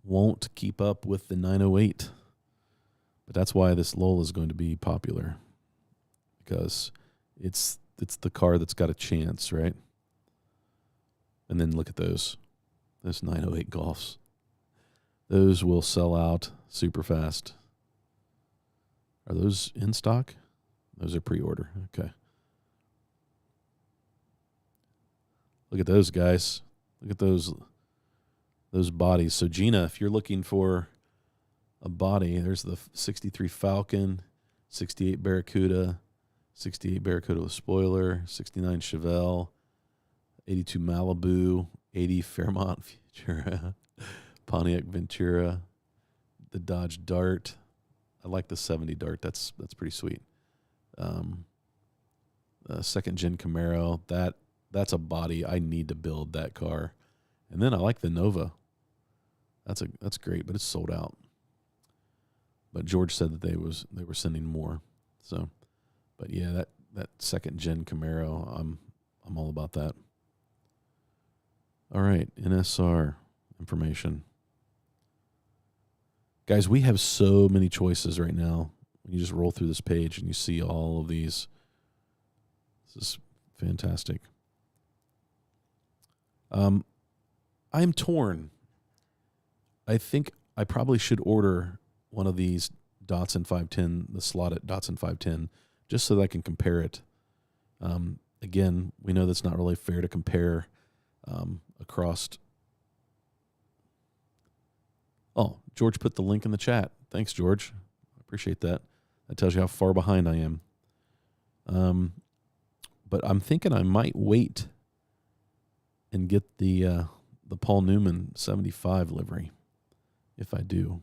won't keep up with the 908. But that's why this Lola is going to be popular. Because it's the car that's got a chance, right? And then look at those 908 Golfs. Those will sell out super fast. Are those in stock? Those are pre-order. Okay. Look at those guys. Look at those bodies. So Gina, if you're looking for a body, there's the 63 Falcon, 68 Barracuda, 68 Barracuda with spoiler, 69 Chevelle, 82 Malibu, 80 Fairmont Ventura, Pontiac Ventura, the Dodge Dart. I like the 70 Dart. That's pretty sweet. Second gen Camaro. That's a body. I need to build that car. And then I like the Nova. That's great, but it's sold out. But George said that they were sending more. So, but yeah, that second gen Camaro, I'm all about that. All right, NSR information. Guys, we have so many choices right now. When you just roll through this page and you see all of these. This is fantastic. I'm torn. I think I probably should order one of these Datsun 510, the slotted Datsun 510, just so that I can compare it. Again, we know that's not really fair to compare across. Oh, George put the link in the chat. Thanks, George. I appreciate that. That tells you how far behind I am. But I'm thinking I might wait and get the Paul Newman 75 livery if I do.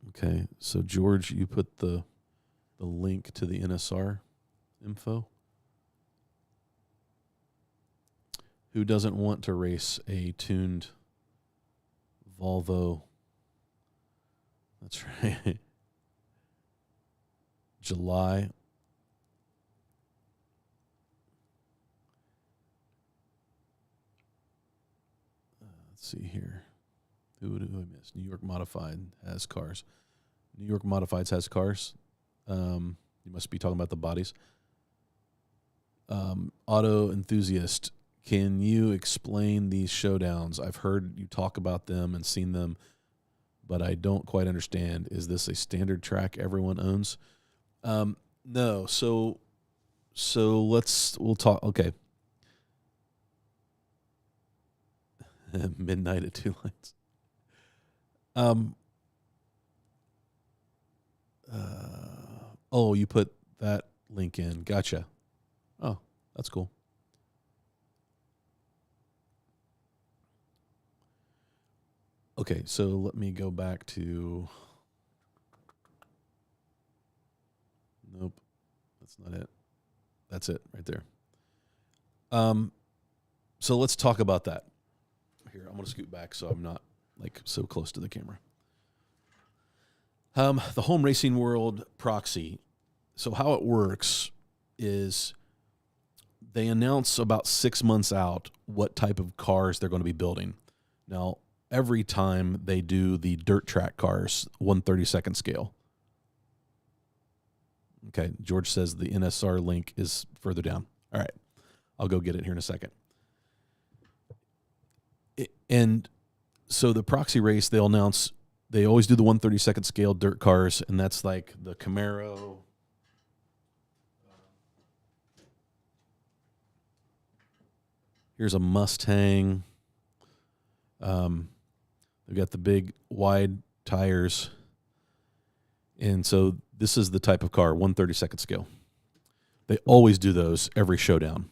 Okay, so George, you put the link to the NSR info. Who doesn't want to race a tuned Volvo? That's right. July. Let's see here. Who do I miss? New York Modified has cars. New York Modifieds has cars. You must be talking about the bodies. Auto Enthusiast, can you explain these showdowns? I've heard you talk about them and seen them, but I don't quite understand. Is this a standard track everyone owns? No. So we'll talk. Okay. Midnight at Two Lines. Oh, you put that link in. Gotcha. Oh, that's cool. Okay, so let me go back to. Nope, that's not it. That's it right there. So let's talk about that. Here, I'm going to scoot back so I'm not like so close to the camera. The home racing world Proxy. So how it works is they announce about 6 months out what type of cars they're going to be building. Now, every time they do the dirt track cars, 1/32 scale. Okay, George says the NSR link is further down. All right, I'll go get it here in a second. And so the Proxy race, they'll announce, they always do the 1/32 scale dirt cars, and that's like the Camaro. Here's a Mustang. They've got the big wide tires. And so this is the type of car, 1/32 scale. They always do those every showdown.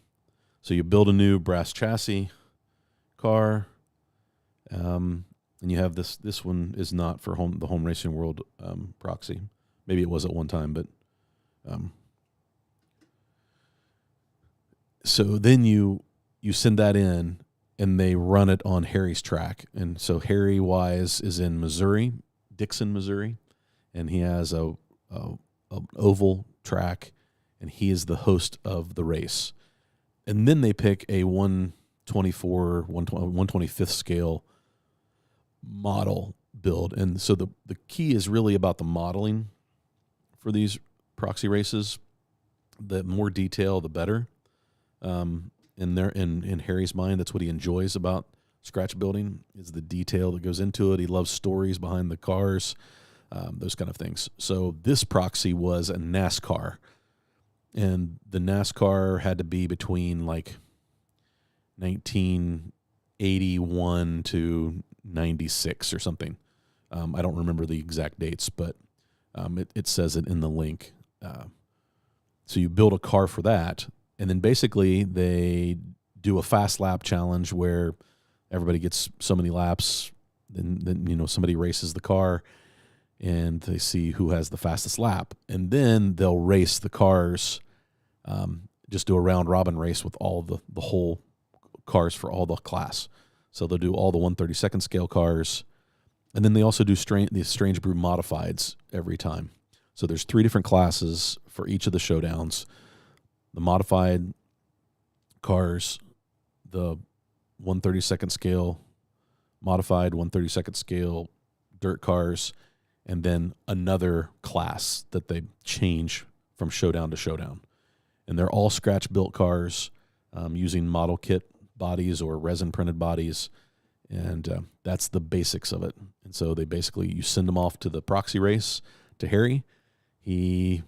So you build a new brass chassis car, and you have this. This one is not for the home racing world Proxy. Maybe it was at one time, but so then you send that in, and they run it on Harry's track. And so Harry Wise is in Missouri, Dixon, Missouri, and he has a oval track, and he is the host of the race. And then they pick a 125th scale model build. And so the key is really about the modeling for these Proxy races. The more detail, the better. In Harry's mind, that's what he enjoys about scratch building, is the detail that goes into it. He loves stories behind the cars, those kind of things. So this Proxy was a NASCAR, and the NASCAR had to be between like 1981 to 96 or something. I don't remember the exact dates, but it says it in the link. So you build a car for that, and then basically they do a fast lap challenge where everybody gets so many laps. Then somebody races the car, and they see who has the fastest lap, and then they'll race the cars. Just do a round robin race with all of the whole cars for all the class. So they'll do all the 1/32 scale cars, and then they also do the Strange Brew modifieds every time. So there's 3 different classes for each of the showdowns: the modified cars, the 1/32 scale modified 1/32 scale dirt cars, and then another class that they change from showdown to showdown. And they're all scratch-built cars using model kit bodies or resin-printed bodies, and that's the basics of it. And so you send them off to the Proxy race to Harry. He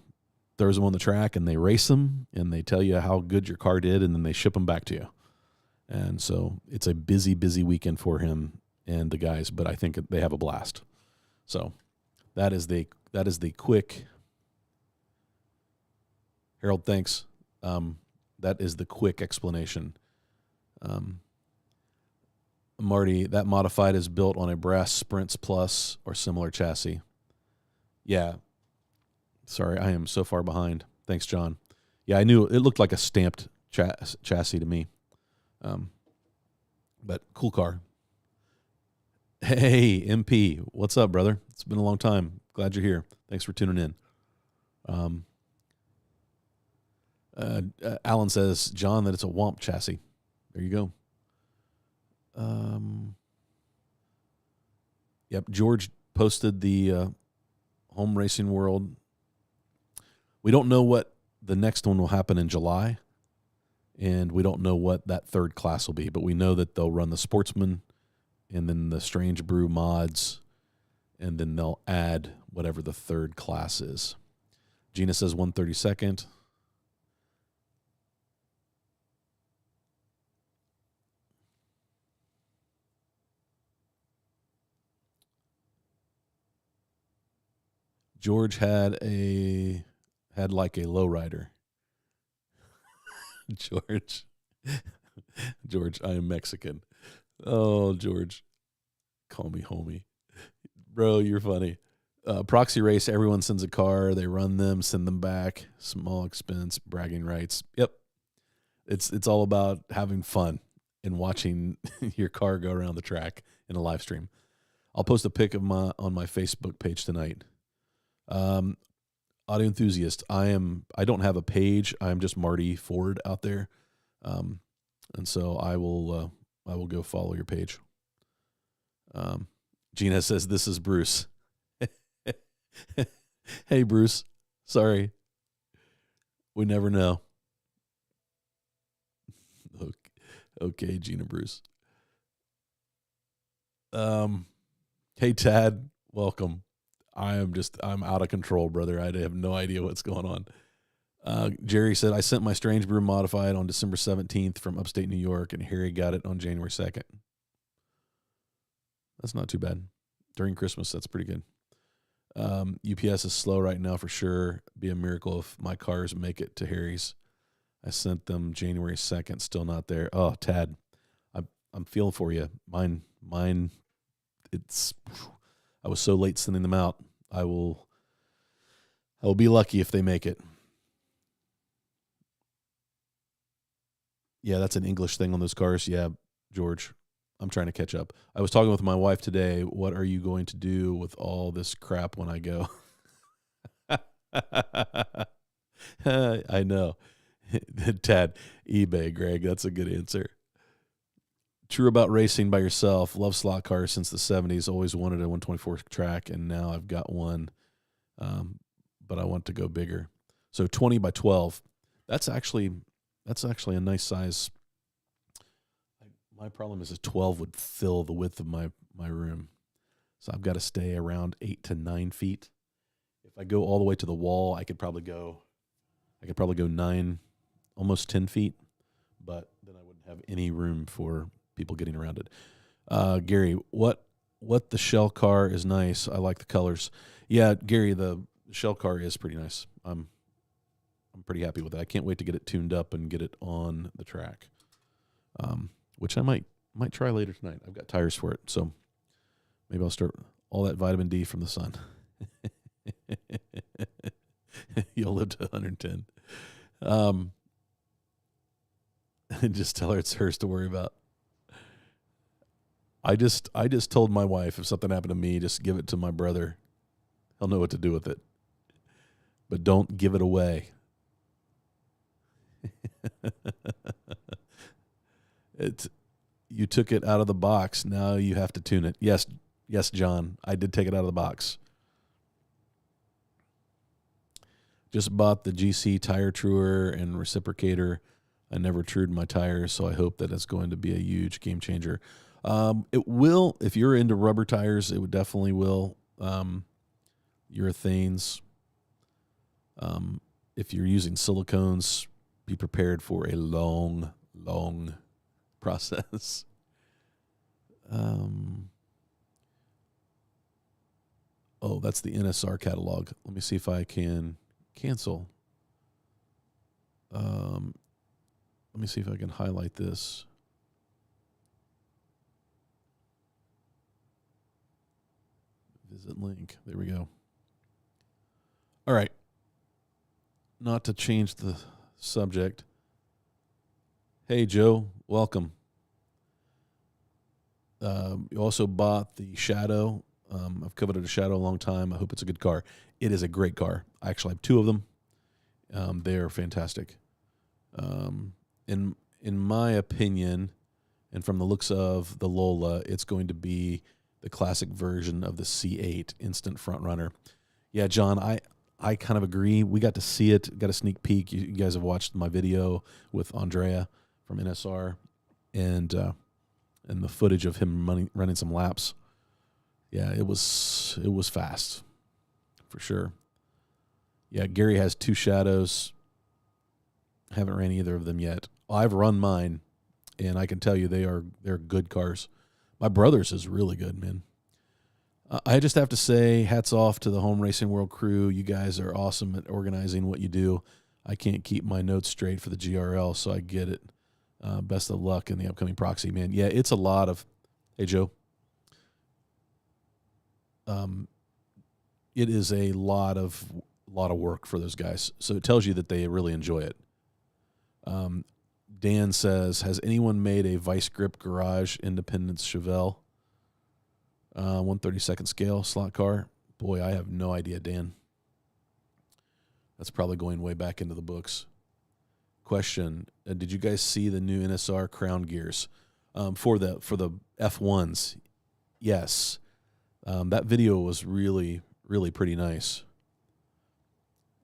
throws them on the track, and they race them, and they tell you how good your car did, and then they ship them back to you. And so it's a busy, busy weekend for him and the guys, but I think they have a blast. So that is the quick. Harold, thanks. That is the quick explanation. Marty, that modified is built on a brass Sprints Plus or similar chassis. Yeah. Sorry, I am so far behind. Thanks, John. Yeah, I knew it looked like a stamped chassis to me. But cool car. Hey, MP, what's up, brother? It's been a long time. Glad you're here. Thanks for tuning in. Alan says, John, that it's a Womp chassis. There you go. Yep, George posted the Home Racing World. We don't know what the next one will happen in July, and we don't know what that third class will be, but we know that they'll run the Sportsman and then the Strange Brew mods, and then they'll add whatever the third class is. Gina says 1/32. George had like a lowrider. George, I am Mexican. Oh, George, call me homie. Bro, you're funny. Proxy race, everyone sends a car. They run them, send them back. Small expense, bragging rights. Yep. It's all about having fun and watching your car go around the track in a live stream. I'll post a pic of on my Facebook page tonight. Audio enthusiast. I don't have a page. I'm just Marty Ford out there. And so I will go follow your page. Gina says, this is Bruce. Hey, Bruce. Sorry. We never know. Okay, Gina Bruce. Hey, Tad. Welcome. I'm out of control, brother. I have no idea what's going on. Jerry said, I sent my Strange Brew modified on December 17th from upstate New York, and Harry got it on January 2nd. That's not too bad. During Christmas, that's pretty good. UPS is slow right now for sure. Be a miracle if my cars make it to Harry's. I sent them January 2nd, still not there. Oh, Tad, I'm feeling for you. Mine, I was so late sending them out. I will be lucky if they make it. Yeah, that's an English thing on those cars. Yeah, George, I'm trying to catch up. I was talking with my wife today. What are you going to do with all this crap when I go? I know. Tad, eBay, Greg. That's a good answer. True about racing by yourself. Love slot cars since the 70s. Always wanted a 124 track, and now I've got one, but I want to go bigger. So 20 by 12. That's actually a nice size. My problem is a 12 would fill the width of my room, so I've got to stay around 8 to 9 feet. If I go all the way to the wall, I could probably go 9, almost 10 feet, but then I wouldn't have any room for people getting around it. Gary, what the shell car is nice. I like the colors. Yeah, Gary, the shell car is pretty nice. I'm pretty happy with it. I can't wait to get it tuned up and get it on the track, which I might try later tonight. I've got tires for it, so maybe I'll start all that vitamin D from the sun. You'll live to 110. And just tell her it's hers to worry about. I just told my wife if something happened to me, just give it to my brother. He'll know what to do with it. But don't give it away. You took it out of the box. Now you have to tune it. Yes, John. I did take it out of the box. Just bought the GC tire truer and reciprocator. I never trued my tires, so I hope that it's going to be a huge game changer. It will, if you're into rubber tires, it would definitely will. Urethanes. If you're using silicones, be prepared for a long process. That's the NSR catalog. Let me see if I can cancel. Let me see if I can highlight this. Visit link. There we go. All right. Not to change the subject. Hey, Joe. Welcome. You also bought the Shadow. I've coveted a Shadow a long time. I hope it's a good car. It is a great car. I actually have two of them. They are fantastic. In my opinion, and from the looks of the Lola, it's going to be the classic version of the C8 Instant Frontrunner. Yeah, John, I kind of agree. We got to see it, got a sneak peek. You guys have watched my video with Andrea from NSR, and the footage of him running some laps. Yeah, it was fast, for sure. Yeah, Gary has two Shadows. Haven't ran either of them yet. I've run mine, and I can tell you they're good cars. My brother's is really good, man. I just have to say, hats off to the Home Racing World crew. You guys are awesome at organizing what you do. I can't keep my notes straight for the GRL, so I get it. Best of luck in the upcoming Proxy, man. Yeah, it's a lot of. Hey, Joe. It is a lot of work for those guys. So it tells you that they really enjoy it. Dan says, has anyone made a Vice Grip Garage Independence Chevelle 1/32 scale slot car? Boy, I have no idea, Dan. That's probably going way back into the books. Question, did you guys see the new NSR crown gears for the F1s? Yes. That video was really, really pretty nice.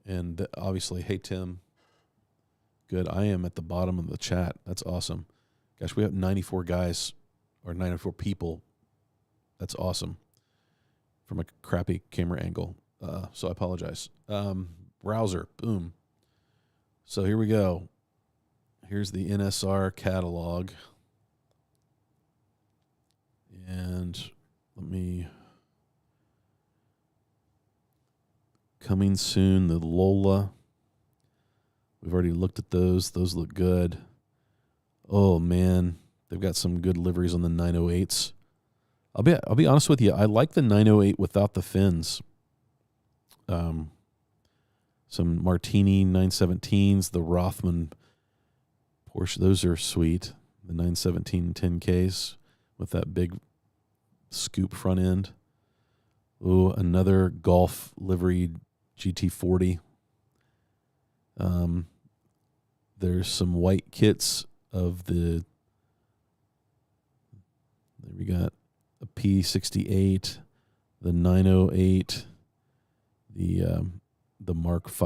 And obviously, hey, Tim. Good. I am at the bottom of the chat. That's awesome. Gosh, we have 94 guys or 94 people. That's awesome. From a crappy camera angle. So I apologize. Browser. Boom. So here we go. Here's the NSR catalog. And let me... Coming soon, the Lola. We've already looked at those. Those look good. Oh, man. They've got some good liveries on the 908s. I'll be honest with you. I like the 908 without the fins. Some Martini 917s, the Rothman Porsche. Those are sweet. The 917 10Ks with that big scoop front end. Oh, another Golf livery GT40. There's some white kits of the. There we got a P68, the 908, the Mark V,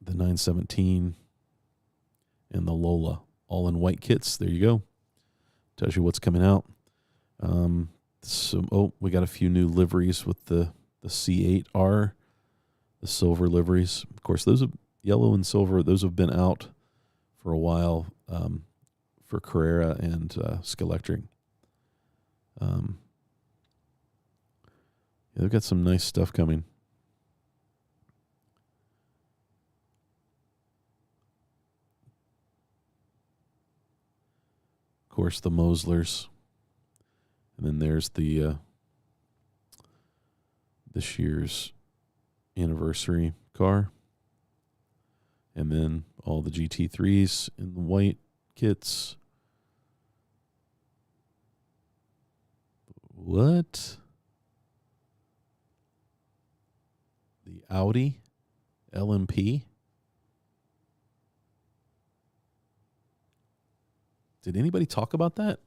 the 917, and the Lola, all in white kits. There you go. Tells you what's coming out. We got a few new liveries with the C8R, the silver liveries. Of course, those yellow and silver, those have been out for a while for Carrera and Scalextric. They've got some nice stuff coming. Of course, the Moslers. And then there's the this year's anniversary car. And then all the GT3s in the white kits. What? The Audi LMP? Did anybody talk about that?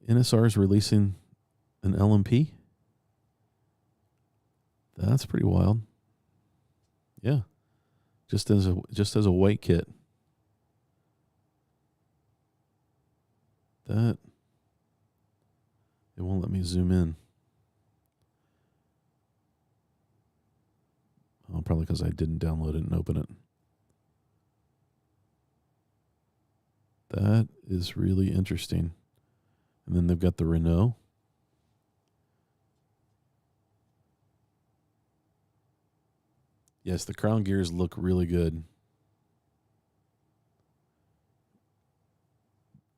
NSR is releasing an LMP? That's pretty wild. Yeah. Just as a white kit. That it won't let me zoom in. Oh, probably because I didn't download it and open it. That is really interesting. And then they've got the Renault. Yes, the crown gears look really good.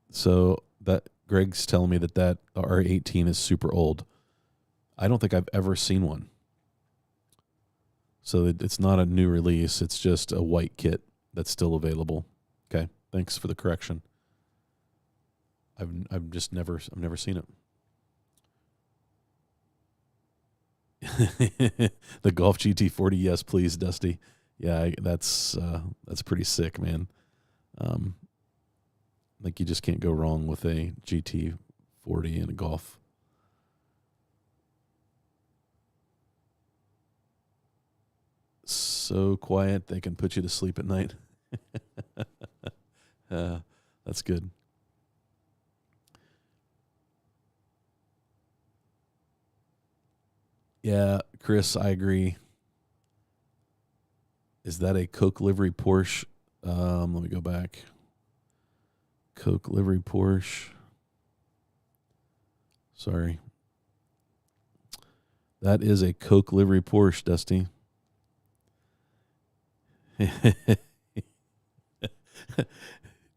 So that Greg's telling me that R18 is super old. I don't think I've ever seen one. So it's not a new release. It's just a white kit that's still available. Okay, thanks for the correction. I've never seen it. The Golf GT40, yes, please, Dusty. Yeah, that's pretty sick, man. Like you just can't go wrong with a GT40 and a Golf. So quiet they can put you to sleep at night. That's good. Yeah, Chris, I agree. Is that a Coke livery Porsche? Let me go back. Coke livery Porsche. Sorry. That is a Coke livery Porsche, Dusty.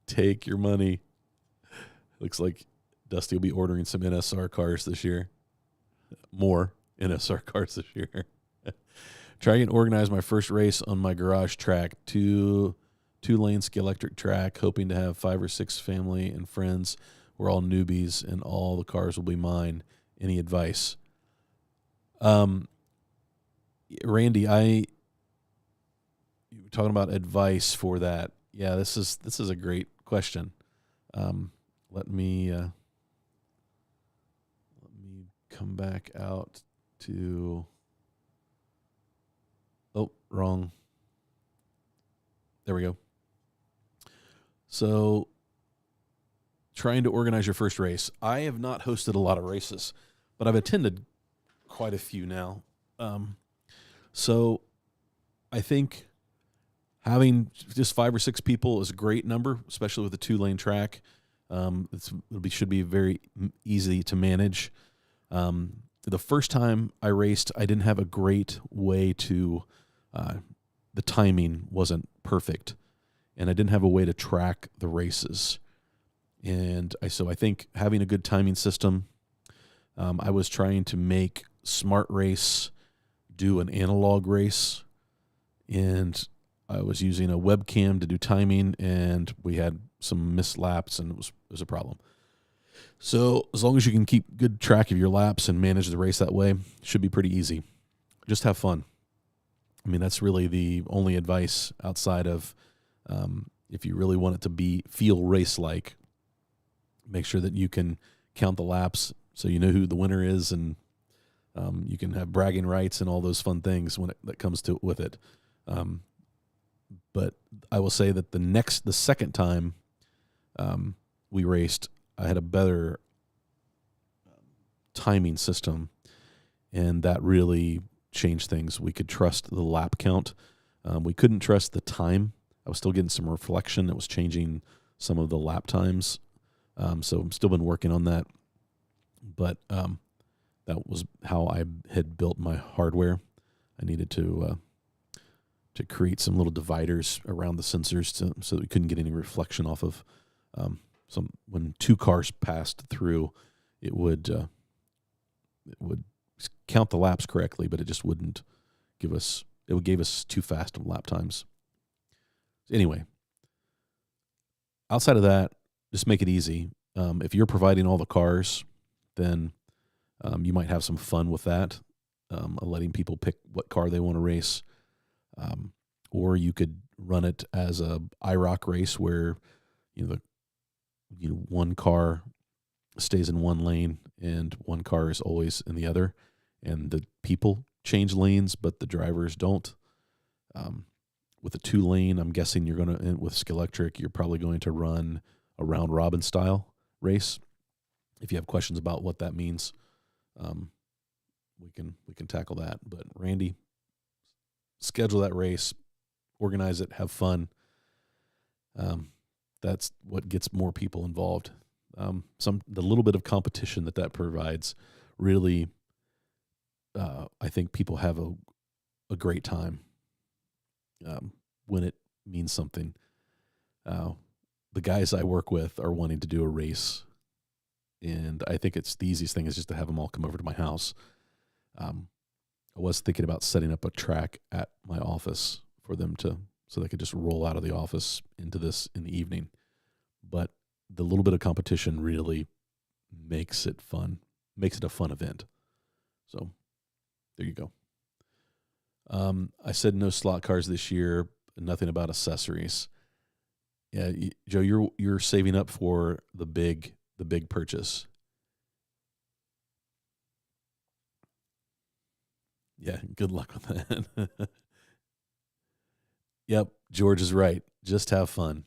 Take your money. Looks like Dusty will be ordering some NSR cars this year. More NSR cars this year. Trying to organize my first race on my garage track, two-lane Scalextric track, hoping to have 5 or 6 family and friends. We're all newbies, and all the cars will be mine. Any advice? Randy, you were talking about advice for that. Yeah, this is a great question. Let me come back out to. Oh, wrong. There we go. So, trying to organize your first race. I have not hosted a lot of races, but I've attended quite a few now. So, I think having just 5 or 6 people is a great number, especially with a 2-lane track. Should be very easy to manage. The first time I raced, I didn't have a great way to. The timing wasn't perfect, and I didn't have a way to track the races. And so I think having a good timing system, I was trying to make Smart Race do an analog race, and I was using a webcam to do timing, and we had some missed laps, and it was a problem. So as long as you can keep good track of your laps and manage the race that way, it should be pretty easy. Just have fun. I mean, that's really the only advice outside of if you really want it to feel race-like, make sure that you can count the laps so you know who the winner is, and you can have bragging rights and all those fun things that comes with it. But I will say that the second time we raced, I had a better timing system, and that really change things. We could trust the lap count. We couldn't trust the time. I was still getting some reflection. It was changing some of the lap times. So I'm still been working on that. But that was how I had built my hardware. I needed to create some little dividers around the sensors so that we couldn't get any reflection off of when two cars passed through, it would count the laps correctly, but it just wouldn't give us. It would give us too fast of lap times. Anyway, outside of that, just make it easy. If you're providing all the cars, then you might have some fun with that, letting people pick what car they want to race. Or you could run it as a IROC race where one car stays in one lane and one car is always in the other, and the people change lanes, but the drivers don't. With a 2-lane, I'm guessing with Scalextric, you're probably going to run a round robin style race. If you have questions about what that means, we can tackle that. But Randy, schedule that race, organize it, have fun. That's what gets more people involved. The little bit of competition that provides really, I think people have a great time when it means something. The guys I work with are wanting to do a race, and I think it's the easiest thing is just to have them all come over to my house. I was thinking about setting up a track at my office for them so they could just roll out of the office into this in the evening. But the little bit of competition really makes it fun, makes it a fun event. So there you go. I said no slot cars this year, nothing about accessories. Yeah, Joe, you're saving up for the big purchase. Yeah, good luck with that. Yep, George is right. Just have fun.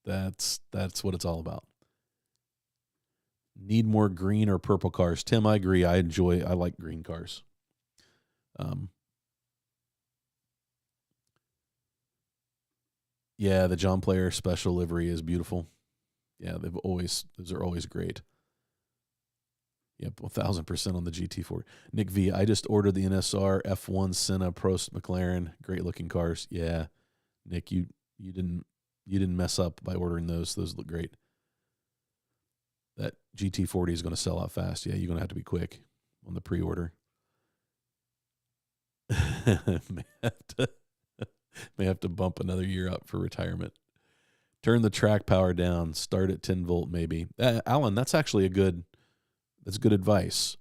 That's what it's all about. Need more green or purple cars. Tim, I agree. I like green cars. Yeah, the John Player special livery is beautiful. Yeah, those are always great. Yep, 1,000% on the GT4. Nick V, I just ordered the NSR F1 Senna Prost McLaren. Great looking cars. Yeah, Nick, you didn't mess up by ordering those. Those look great. That GT40 is going to sell out fast. Yeah, you're going to have to be quick on the pre-order. May have to bump another year up for retirement. Turn the track power down. Start at 10 volt maybe. Alan, that's actually that's good advice.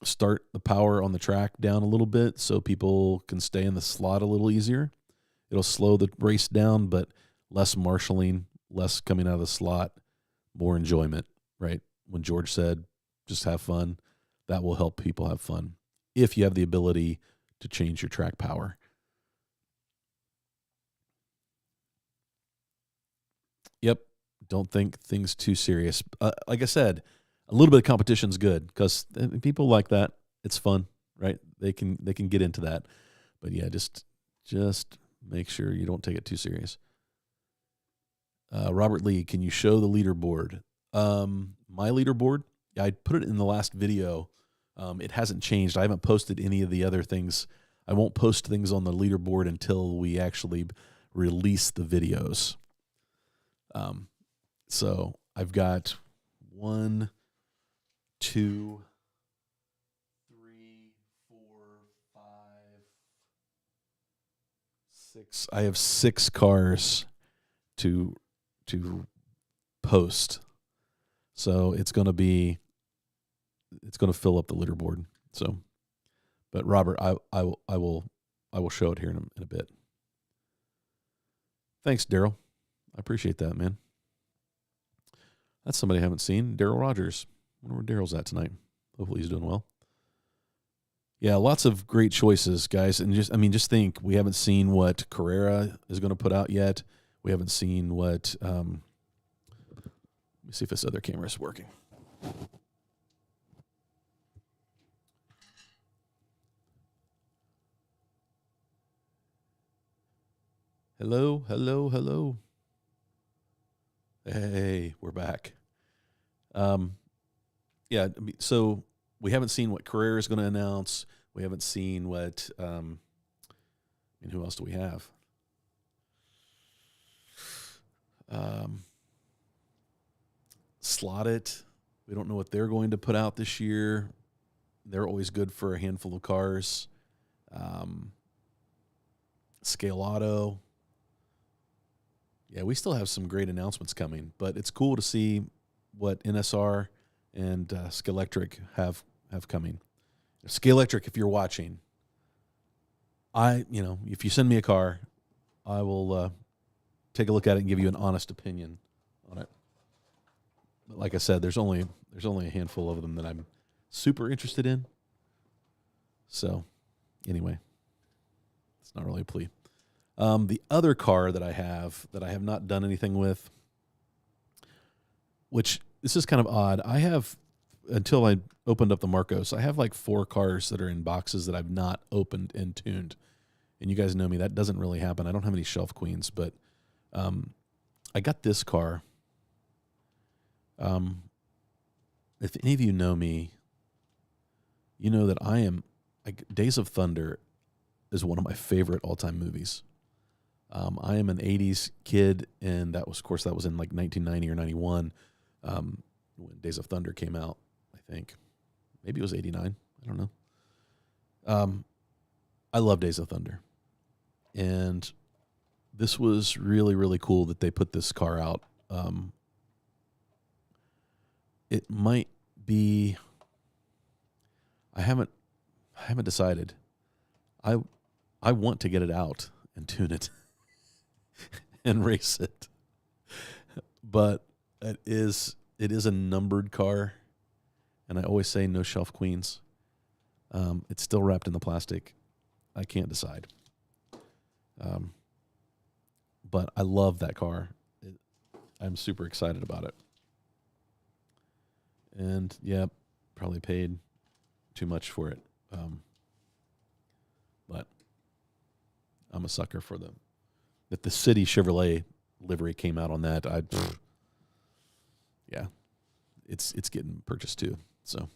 Start the power on the track down a little bit so people can stay in the slot a little easier. It'll slow the race down, but less marshalling, less coming out of the slot, more enjoyment, right? When George said, just have fun, that will help people have fun if you have the ability to change your track power. Yep. Don't think things too serious. Like I said, a little bit of competition is good because people like that. It's fun, right? They can get into that. But yeah, just make sure you don't take it too serious. Robert Lee, can you show the leaderboard? My leaderboard? Yeah, I put it in the last video. It hasn't changed. I haven't posted any of the other things. I won't post things on the leaderboard until we actually release the videos. So I've got 1, 2, 3, 4, 5, 6. I have 6 cars to post. So it's going to fill up the leaderboard. So, but Robert, I will show it here in a bit. Thanks, Daryl. I appreciate that, man. That's somebody I haven't seen. Daryl Rogers. I wonder where Daryl's at tonight. Hopefully he's doing well. Yeah, lots of great choices, guys. And just think, we haven't seen what Carrera is going to put out yet. We haven't seen what, let me see if this other camera is working. Hello, hello, hello. Hey, we're back. Um, yeah, so we haven't seen what Carrera is going to announce. We haven't seen what, and who else do we have? Slot It. We don't know what they're going to put out this year. They're always good for a handful of cars. Scale Auto. Yeah, we still have some great announcements coming, but it's cool to see what NSR and Scalextric have coming. Scalextric, if you're watching, if you send me a car, I will take a look at it and give you an honest opinion on it. But like I said, there's only a handful of them that I'm super interested in. So, anyway, it's not really a plea. The other car that I have not done anything with, which this is kind of odd. I have, until I opened up the Marcos, I have like 4 cars that are in boxes that I've not opened and tuned. And you guys know me, that doesn't really happen. I don't have any shelf queens, but I got this car. If any of you know me, you know that I am, Days of Thunder is one of my favorite all-time movies. I am an 80s kid, and that was in like 1990 or 91 when Days of Thunder came out, I think. Maybe it was 89. I don't know. I love Days of Thunder. And this was really, really cool that they put this car out. It might be, I haven't decided. I want to get it out and tune it and race it. But it is a numbered car, and I always say no shelf queens. It's still wrapped in the plastic. I can't decide. But I love that car. I'm super excited about it. And yeah, probably paid too much for it. But I'm a sucker for them. That the City Chevrolet livery came out on that. Yeah, it's getting purchased too. So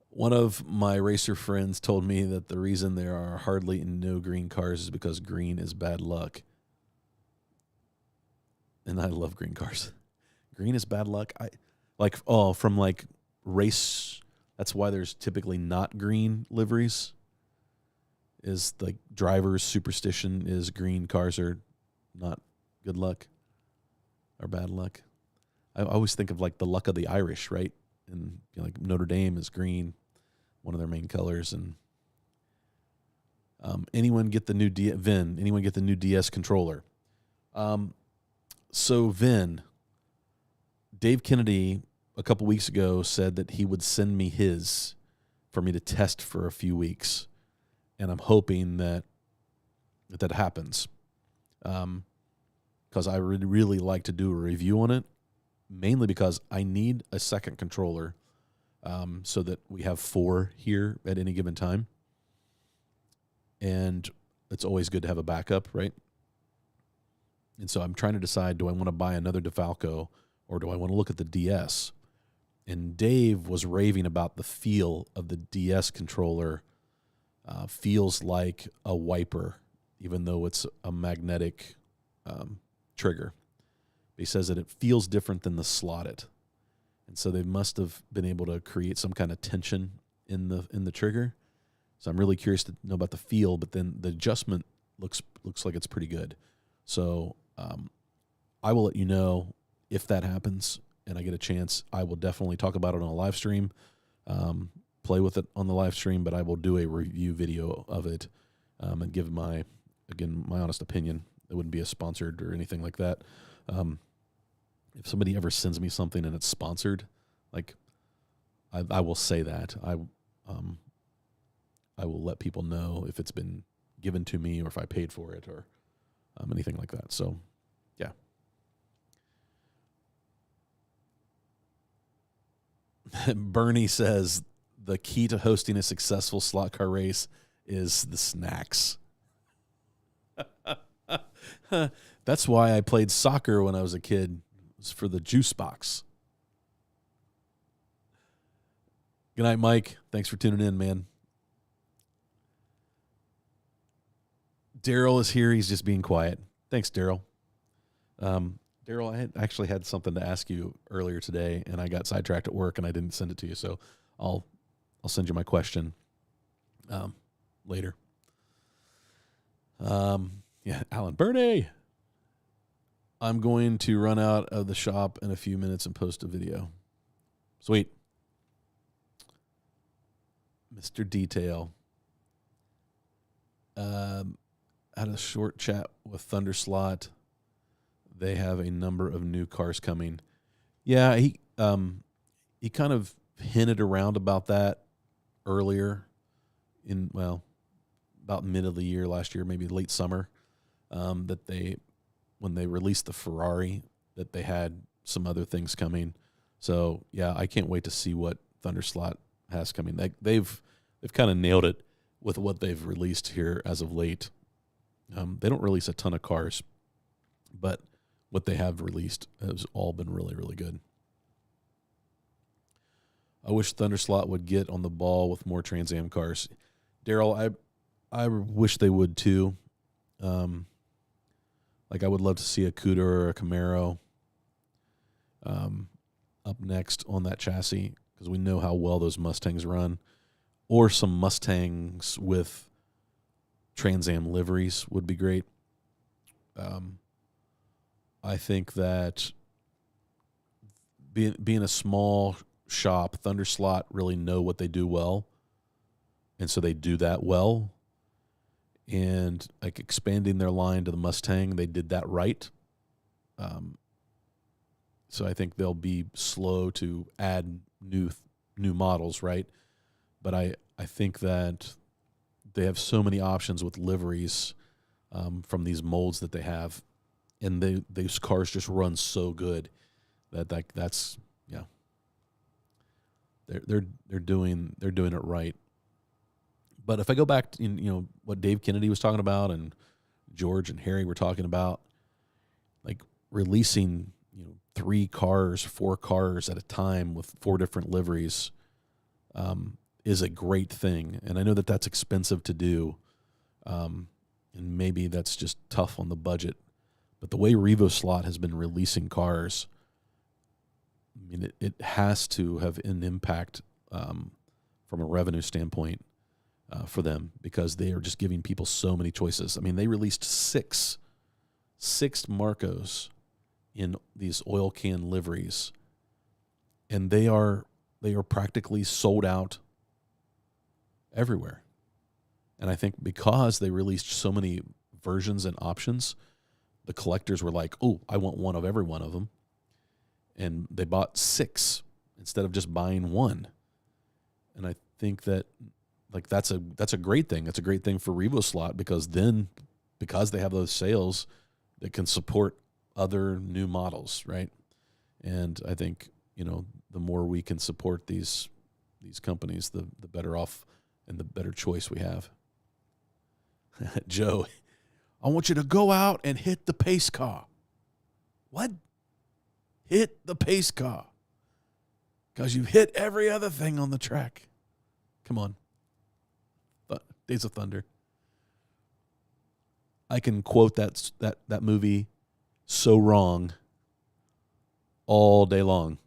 one of my racer friends told me that the reason there are hardly no green cars is because green is bad luck. And I love green cars. Green is bad luck. From race. That's why there's typically not green liveries. Is like driver's superstition is green cars are not good luck or bad luck. I always think of like the luck of the Irish, right? And like Notre Dame is green, one of their main colors. And anyone get the new Vin? Anyone get the new DS controller? So Vin, Dave Kennedy a couple weeks ago said that he would send me his for me to test for a few weeks. And I'm hoping that happens, because I would really like to do a review on it, mainly because I need a second controller, so that we have 4 here at any given time. And it's always good to have a backup, right? And so I'm trying to decide, do I want to buy another DeFalco or do I want to look at the DS? And Dave was raving about the feel of the DS controller. Feels like a wiper, even though it's a magnetic trigger. He says that it feels different than the Slot It, and so they must have been able to create some kind of tension in the trigger. So I'm really curious to know about the feel, but then the adjustment looks like it's pretty good. So I will let you know if that happens and I get a chance. I will definitely talk about it on a live stream. Play with it on the live stream, but I will do a review video of it and give my honest opinion. It wouldn't be a sponsored or anything like that. If somebody ever sends me something and it's sponsored, like I will say that. I will let people know if it's been given to me or if I paid for it or anything like that. So, yeah. Bernie says the key to hosting a successful slot car race is the snacks. That's why I played soccer when I was a kid. It was for the juice box. Good night, Mike. Thanks for tuning in, man. Daryl is here. He's just being quiet. Thanks, Daryl. Daryl, I actually had something to ask you earlier today, and I got sidetracked at work, and I didn't send it to you. So I'll send you my question later. Yeah, Alan Bernie. I'm going to run out of the shop in a few minutes and post a video. Sweet. Mr. Detail. Had a short chat with Thunderslot. They have a number of new cars coming. Yeah, he kind of hinted around about that earlier about mid of the year last year, maybe late summer, that when they released the Ferrari, that they had some other things coming. So yeah, I can't wait to see what Thunderslot has coming. They've kind of nailed it with what they've released here as of late. They don't release a ton of cars, but what they have released has all been really, really good. I wish Thunderslot would get on the ball with more Trans Am cars. Daryl, I wish they would too. Like I would love to see a Cuda or a Camaro up next on that chassis, because we know how well those Mustangs run. Or some Mustangs with Trans Am liveries would be great. I think that being a small shop, Thunderslot really know what they do well, and so they do that well. And like expanding their line to the Mustang, they did that right. So I think they'll be slow to add new models, right? But I think that they have so many options with liveries from these molds that they have, and these cars just run so good that's yeah. They're doing it right. But if I go back to what Dave Kennedy was talking about and George and Harry were talking about, like releasing 3 cars, 4 cars at a time with 4 different liveries, is a great thing. And I know that that's expensive to do, and maybe that's just tough on the budget. But the way RevoSlot has been releasing cars, I mean, it has to have an impact from a revenue standpoint for them, because they are just giving people so many choices. I mean, they released six Marcos in these oil can liveries, and they are practically sold out everywhere. And I think because they released so many versions and options, the collectors were like, oh, I want one of every one of them. And they bought 6 instead of just buying 1. And I think that that's a great thing. That's a great thing for RevoSlot, because they have those sales that can support other new models, right? And I think, the more we can support these companies, the better off and the better choice we have. Joe, I want you to go out and hit the pace car. What? Hit the pace car. Because you've hit every other thing on the track. Come on. Days of Thunder. I can quote that movie so wrong all day long.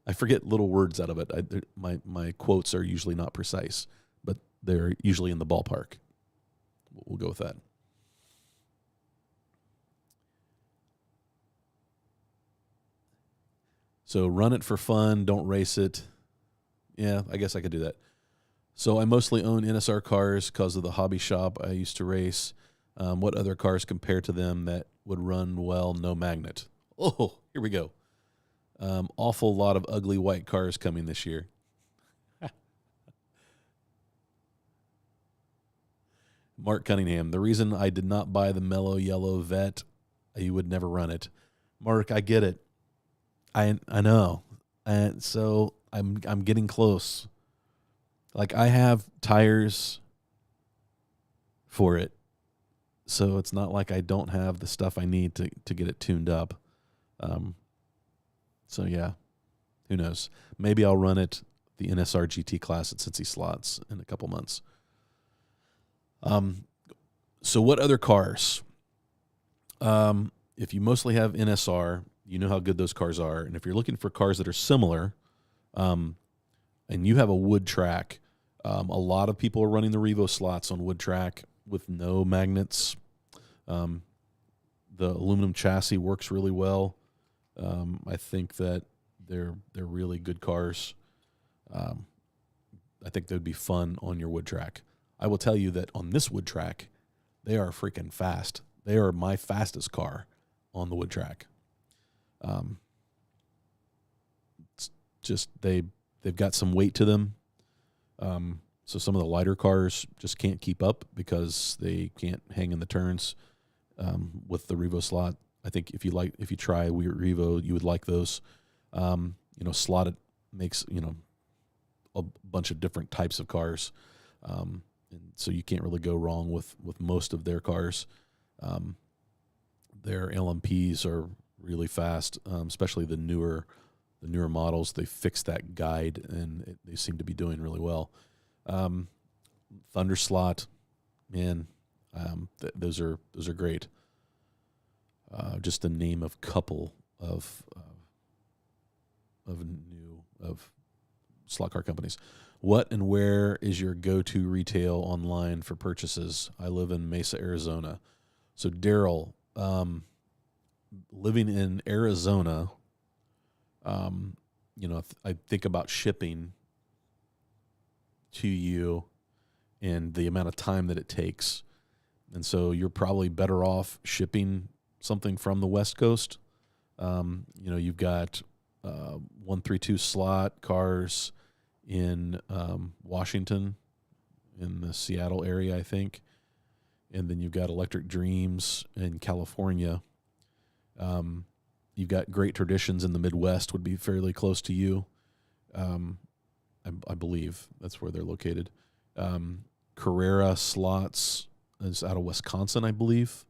I forget little words out of it. My quotes are usually not precise, but they're usually in the ballpark. We'll go with that. So run it for fun, don't race it. Yeah, I guess I could do that. So I mostly own NSR cars because of the hobby shop I used to race. What other cars compare to them that would run well, no magnet? Oh, here we go. Awful lot of ugly white cars coming this year. Mark Cunningham, the reason I did not buy the mellow yellow Vet, you would never run it. Mark, I get it. I know. And so I'm getting close. Like, I have tires for it, so it's not like I don't have the stuff I need to get it tuned up. So yeah, who knows? Maybe I'll run it the NSR GT class at Cincy Slots in a couple months. So what other cars? If you mostly have NSR, you know how good those cars are. And if you're looking for cars that are similar, and you have a wood track, a lot of people are running the Revo slots on wood track with no magnets. The aluminum chassis works really well. I think that they're really good cars. I think they'd be fun on your wood track. I will tell you that on this wood track, they are freaking fast. They are my fastest car on the wood track. It's just they've got some weight to them. So some of the lighter cars just can't keep up because they can't hang in the turns with the Revo slot. I think if you try Revo, you would like those. Slotted makes a bunch of different types of cars, and so you can't really go wrong with most of their cars. Their LMPs are really fast, especially the newer models. They fixed that guide, and they seem to be doing really well. Thunder slot, man, those are great. Just to name a couple of slot car companies. What and where is your go-to retail online for purchases? I live in Mesa, Arizona. So Daryl, living in Arizona, I think about shipping to you and the amount of time that it takes. And so you're probably better off shipping something from the West Coast. You've got 132 slot cars in Washington, in the Seattle area, I think. And then you've got Electric Dreams in California. You've got Great Traditions in the Midwest, would be fairly close to you. I believe that's where they're located. Carrera Slots is out of Wisconsin, I believe.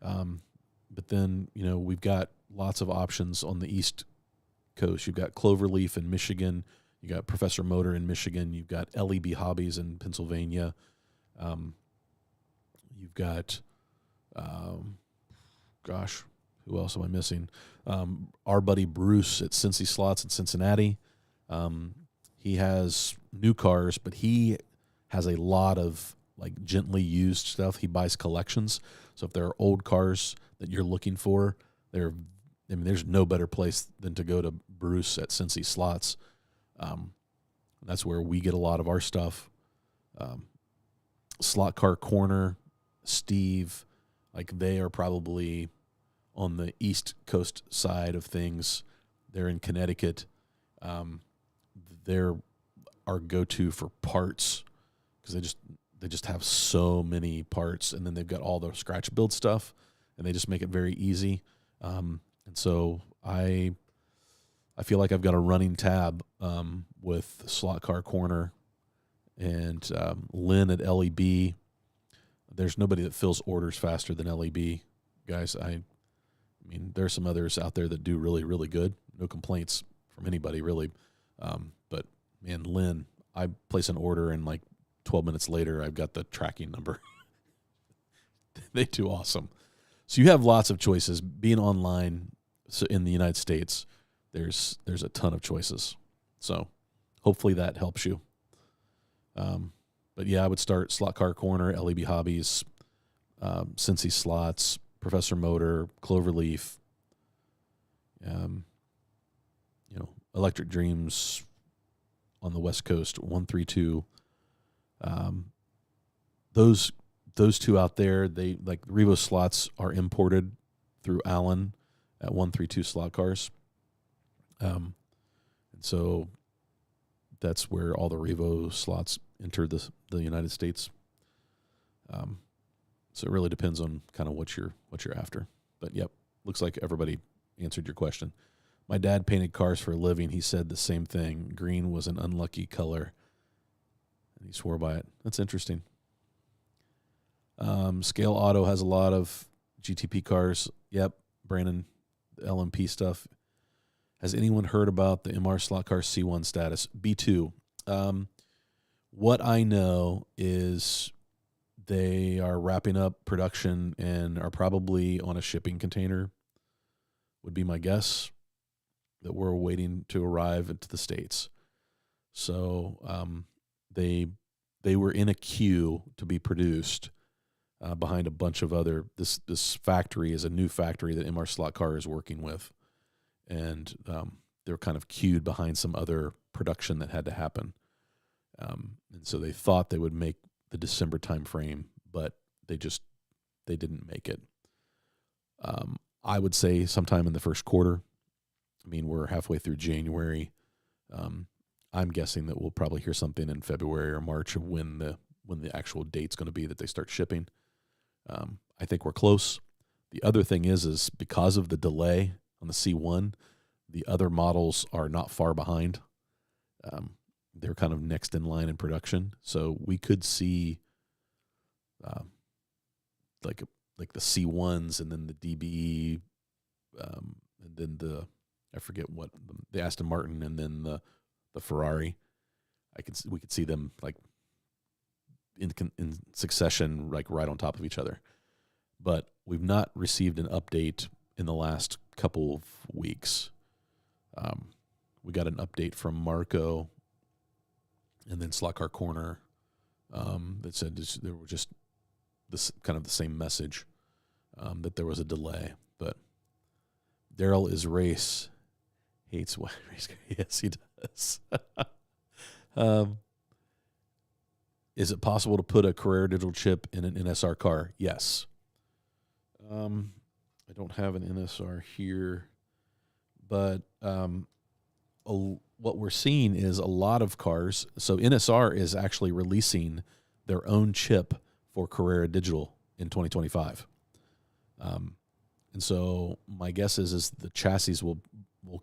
But then, we've got lots of options on the East Coast. You've got Cloverleaf in Michigan. You got Professor Motor in Michigan. You've got LEB Hobbies in Pennsylvania. You've got, who else am I missing? Our buddy Bruce at Cincy Slots in Cincinnati. He has new cars, but he has a lot of gently used stuff. He buys collections. So if there are old cars that you're looking for, there's no better place than to go to Bruce at Cincy Slots. That's where we get a lot of our stuff. Slot Car Corner, Steve, they are probably on the East Coast side of things. They're in Connecticut. They're our go-to for parts because they just have so many parts, and then they've got all the scratch build stuff, and they just make it very easy. And so I feel like I've got a running tab with Slot Car Corner and Lynn at LEB. There's nobody that fills orders faster than LEB, guys. I mean, there are some others out there that do really, really good. No complaints from anybody, really. But, man, Lynn, I place an order, and 12 minutes later, I've got the tracking number. They do awesome. So you have lots of choices. Being online in the United States, there's a ton of choices. So hopefully that helps you. But yeah, I would start Slot Car Corner, LEB Hobbies, Cincy Slots, Professor Motor, Cloverleaf, Electric Dreams on the West Coast, 132. Those two out there, they Revo slots are imported through Allen at 132 Slot Cars. And so that's where all the Revo slots enter the United States. So it really depends on kind of what you're after. But yep, looks like everybody answered your question. My dad painted cars for a living. He said the same thing. Green was an unlucky color, and he swore by it. That's interesting. Scale Auto has a lot of GTP cars. Yep, Brandon, the LMP stuff. Has anyone heard about the MR slot car C1 status? B2. What I know is they are wrapping up production and are probably on a shipping container, would be my guess, that we're waiting to arrive into the States. So they were in a queue to be produced behind a bunch of other. This factory is a new factory that MR Slot Car is working with, and they're kind of queued behind some other production that had to happen. And so they thought they would make the December timeframe, but they didn't make it. I would say sometime in the first quarter. I mean, we're halfway through January. I'm guessing that we'll probably hear something in February or March of when the actual date's going to be that they start shipping. I think we're close. The other thing is because of the delay on the C1, the other models are not far behind. They're kind of next in line in production, so we could see like the C1s and then the DBE, and then I forget what the Aston Martin and then the Ferrari. We could see them like in succession, like right on top of each other. But we've not received an update in the last couple of weeks. We got an update from Marco and then Slot Car Corner that said there were just this kind of the same message, that there was a delay. But Daryl is race. Hates what race car. Yes, he does. Is it possible to put a Carrera digital chip in an NSR car? Yes. I don't have an NSR here, but what we're seeing is a lot of cars. So NSR is actually releasing their own chip for Carrera Digital in 2025. And so my guess is the chassis will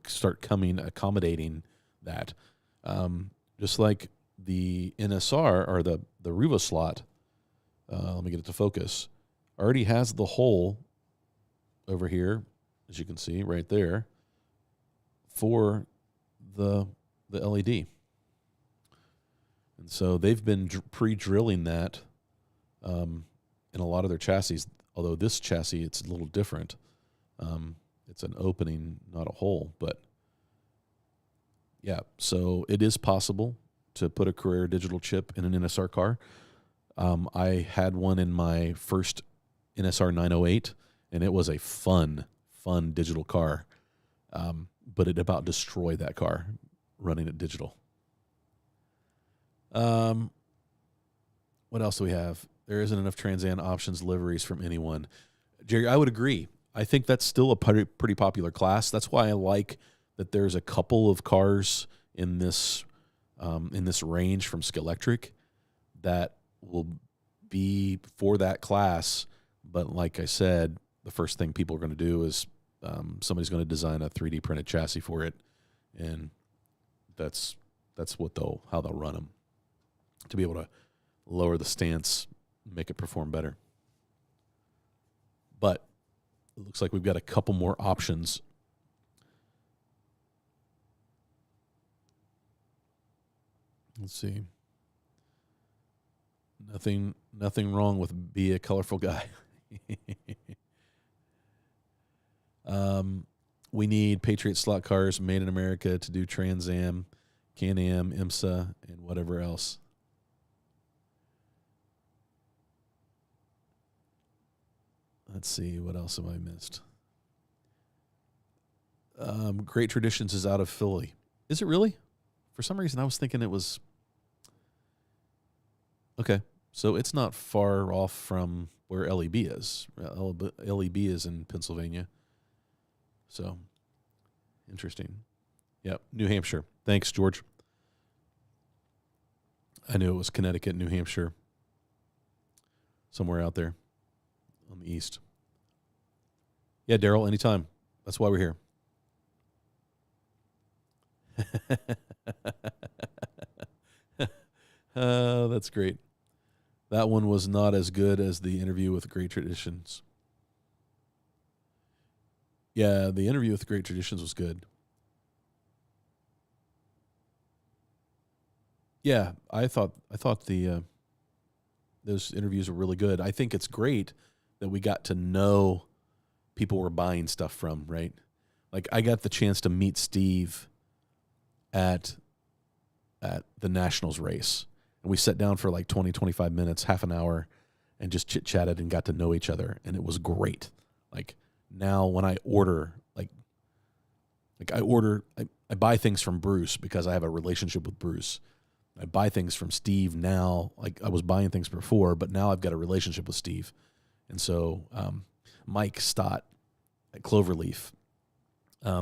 start accommodating that. Just like the NSR or the Revo slot, let me get it to focus, already has the hole over here, as you can see right there, for the LED. And so they've been pre-drilling that in a lot of their chassis, although this chassis, it's a little different. It's an opening, not a hole, but yeah, so it is possible to put a Carrera digital chip in an NSR car. I had one in my first NSR 908, and it was a fun digital car, but it about destroyed that car running it digital. What else do we have? There isn't enough Trans Am options liveries from anyone. Jerry, I would agree. I think that's still a pretty popular class. That's why I like that there's a couple of cars in this range from Scalextric that will be for that class. But like I said, the first thing people are going to do is somebody's going to design a 3D printed chassis for it, and that's how they'll run them to be able to lower the stance, make it perform better. But it looks like we've got a couple more options. Let's see. Nothing wrong with be a colorful guy. We need Patriot slot cars made in America to do Trans Am, Can-Am, IMSA, and whatever else. Let's see, what else have I missed? Great Traditions is out of Philly. Is it really? For some reason, I was thinking it was... Okay, so it's not far off from where LEB is. LEB is in Pennsylvania. So, interesting. Yep, New Hampshire. Thanks, George. I knew it was Connecticut, New Hampshire. Somewhere out there on the east. Yeah, Daryl, anytime. That's why we're here. That's great. That one was not as good as the interview with Great Traditions. Yeah, the interview with Great Traditions was good. Yeah, I thought the those interviews were really good. I think it's great that we got to know people we're buying stuff from, right? Like I got the chance to meet Steve at the Nationals race. And we sat down for like 20, 25 minutes, half an hour, and just chit-chatted and got to know each other. And it was great. Like now when I order, I buy things from Bruce because I have a relationship with Bruce. I buy things from Steve now. Like I was buying things before, but now I've got a relationship with Steve. And so Mike Stott at Cloverleaf, I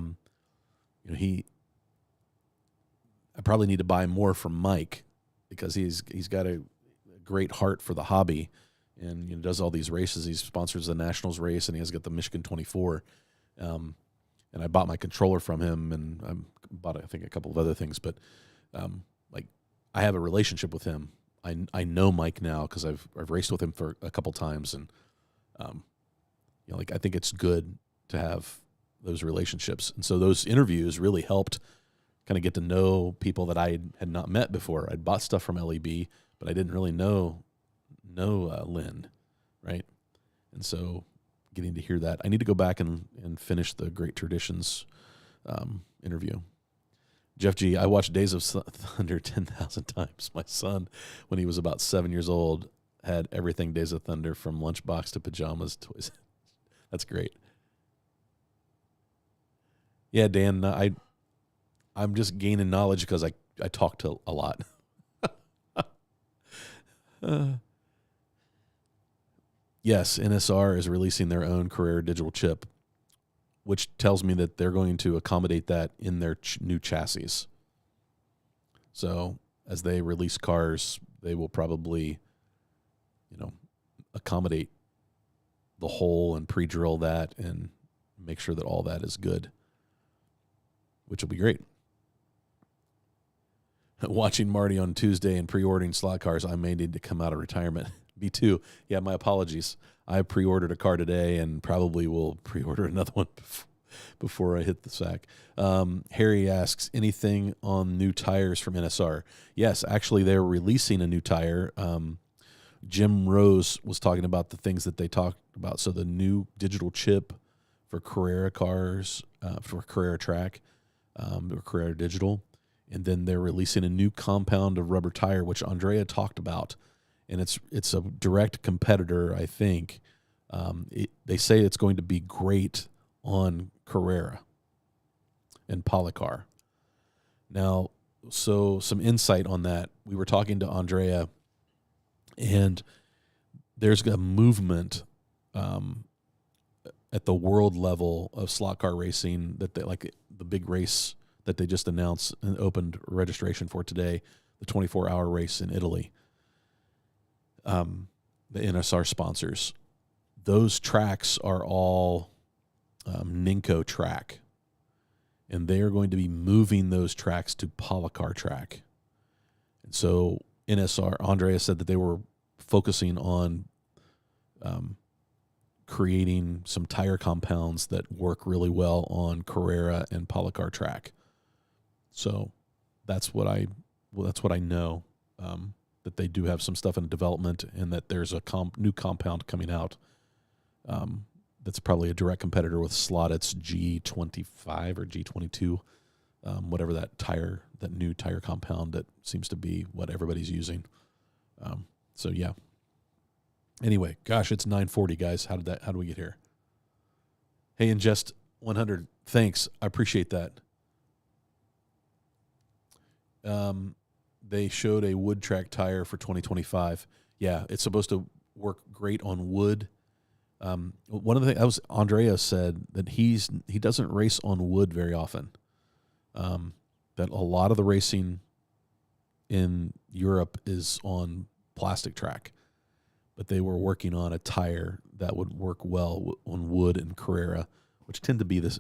probably need to buy more from Mike because he's got a great heart for the hobby and does all these races. He sponsors the Nationals race and he has got the Michigan 24. And I bought my controller from him and I bought, I think, a couple of other things. But I have a relationship with him. I know Mike now because I've raced with him for a couple times. And, I think it's good to have those relationships. And so those interviews really helped kind of get to know people that I had not met before. I'd bought stuff from LEB, but I didn't really know Lynn, right? And so getting to hear that. I need to go back and finish the Great Traditions interview. Jeff G., I watched Days of Thunder 10,000 times. My son, when he was about 7 years old, had everything Days of Thunder from lunchbox to pajamas, toys. That's great. Yeah, Dan, I'm just gaining knowledge because I talk to a lot. Yes, NSR is releasing their own Carrera digital chip, which tells me that they're going to accommodate that in their new chassis. So as they release cars, they will probably, accommodate the hole and pre-drill that and make sure that all that is good, which will be great. Watching Marty on Tuesday and pre-ordering slot cars, I may need to come out of retirement. Me too. Yeah, my apologies. I pre-ordered a car today and probably will pre-order another one before I hit the sack. Harry asks, anything on new tires from NSR? Yes, actually, they're releasing a new tire. Jim Rose was talking about the things that they talked about. So the new digital chip for Carrera cars, for Carrera Track, or Carrera Digital. And then they're releasing a new compound of rubber tire, which Andrea talked about. And it's a direct competitor, I think. They say it's going to be great on Carrera and Polycar. Now, so some insight on that. We were talking to Andrea, and there's a movement at the world level of slot car racing that they, like the big race that they just announced and opened registration for today, the 24-hour race in Italy. The NSR sponsors. Those tracks are all Ninco track, and they are going to be moving those tracks to Polycar track. And so NSR, Andrea said that they were focusing on creating some tire compounds that work really well on Carrera and Polycar track. So that's what I know, that they do have some stuff in development and that there's a new compound coming out that's probably a direct competitor with Slottit's G25 or G22, whatever that new tire compound that seems to be what everybody's using. So yeah. Anyway, gosh, it's 9:40, guys. How do we get here? Hey, Ingest 100, thanks. I appreciate that. They showed a wood track tire for 2025. Yeah, it's supposed to work great on wood. One of the things Andrea said that he doesn't race on wood very often. That a lot of the racing in Europe is on plastic track, but they were working on a tire that would work well on wood and Carrera, which tend to be this.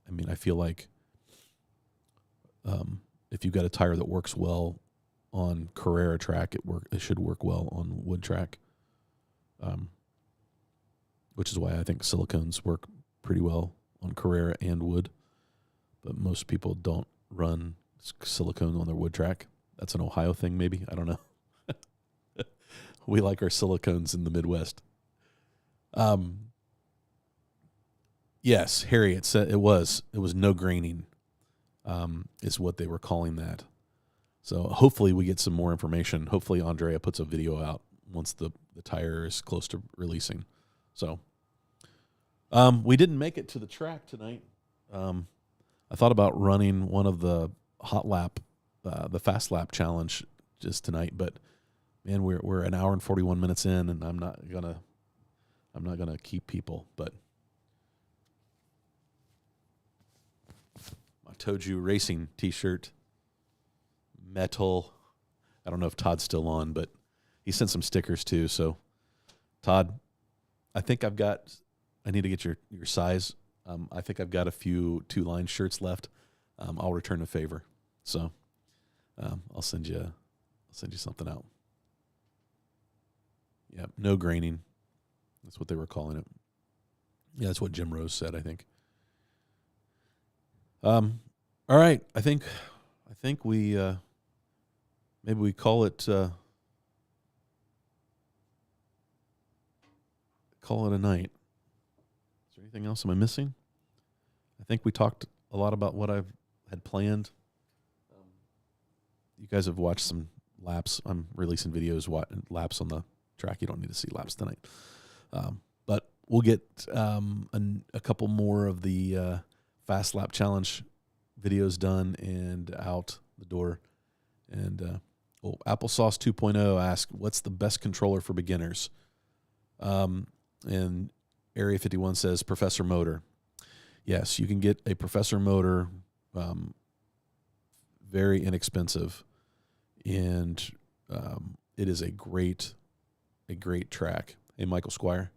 I mean, I feel like if you've got a tire that works well on Carrera track. It should work well on wood track, which is why I think silicones work pretty well on Carrera and wood. But most people don't run silicone on their wood track. That's an Ohio thing, maybe. I don't know. We like our silicones in the Midwest. Yes, Harry, it was no graining, is what they were calling that. So hopefully we get some more information. Hopefully Andrea puts a video out once the tire is close to releasing. So we didn't make it to the track tonight. I thought about running one of the hot lap, the fast lap challenge just tonight, but man, we're an hour and 41 minutes in, and I'm not gonna keep people. But my Toju Racing T-shirt, metal. I don't know if Todd's still on, but he sent some stickers too. So, Todd, I think I need to get your size. I think I've got a few 2-line shirts left. I'll return a favor. So, I'll send you something out. Yeah, no graining. That's what they were calling it. Yeah, that's what Jim Rose said, I think. All right. I think we maybe we call it a night. Is there anything else am I missing? I think we talked a lot about what I had planned. You guys have watched some laps. I'm releasing videos, laps on the track. You don't need to see laps tonight. But we'll get a couple more of the Fast Lap Challenge videos done and out the door. And Applesauce 2.0 asked, what's the best controller for beginners? And Area 51 says Professor Motor. Yes, you can get a Professor Motor, very inexpensive, and it is a great track. Hey, Michael Squire,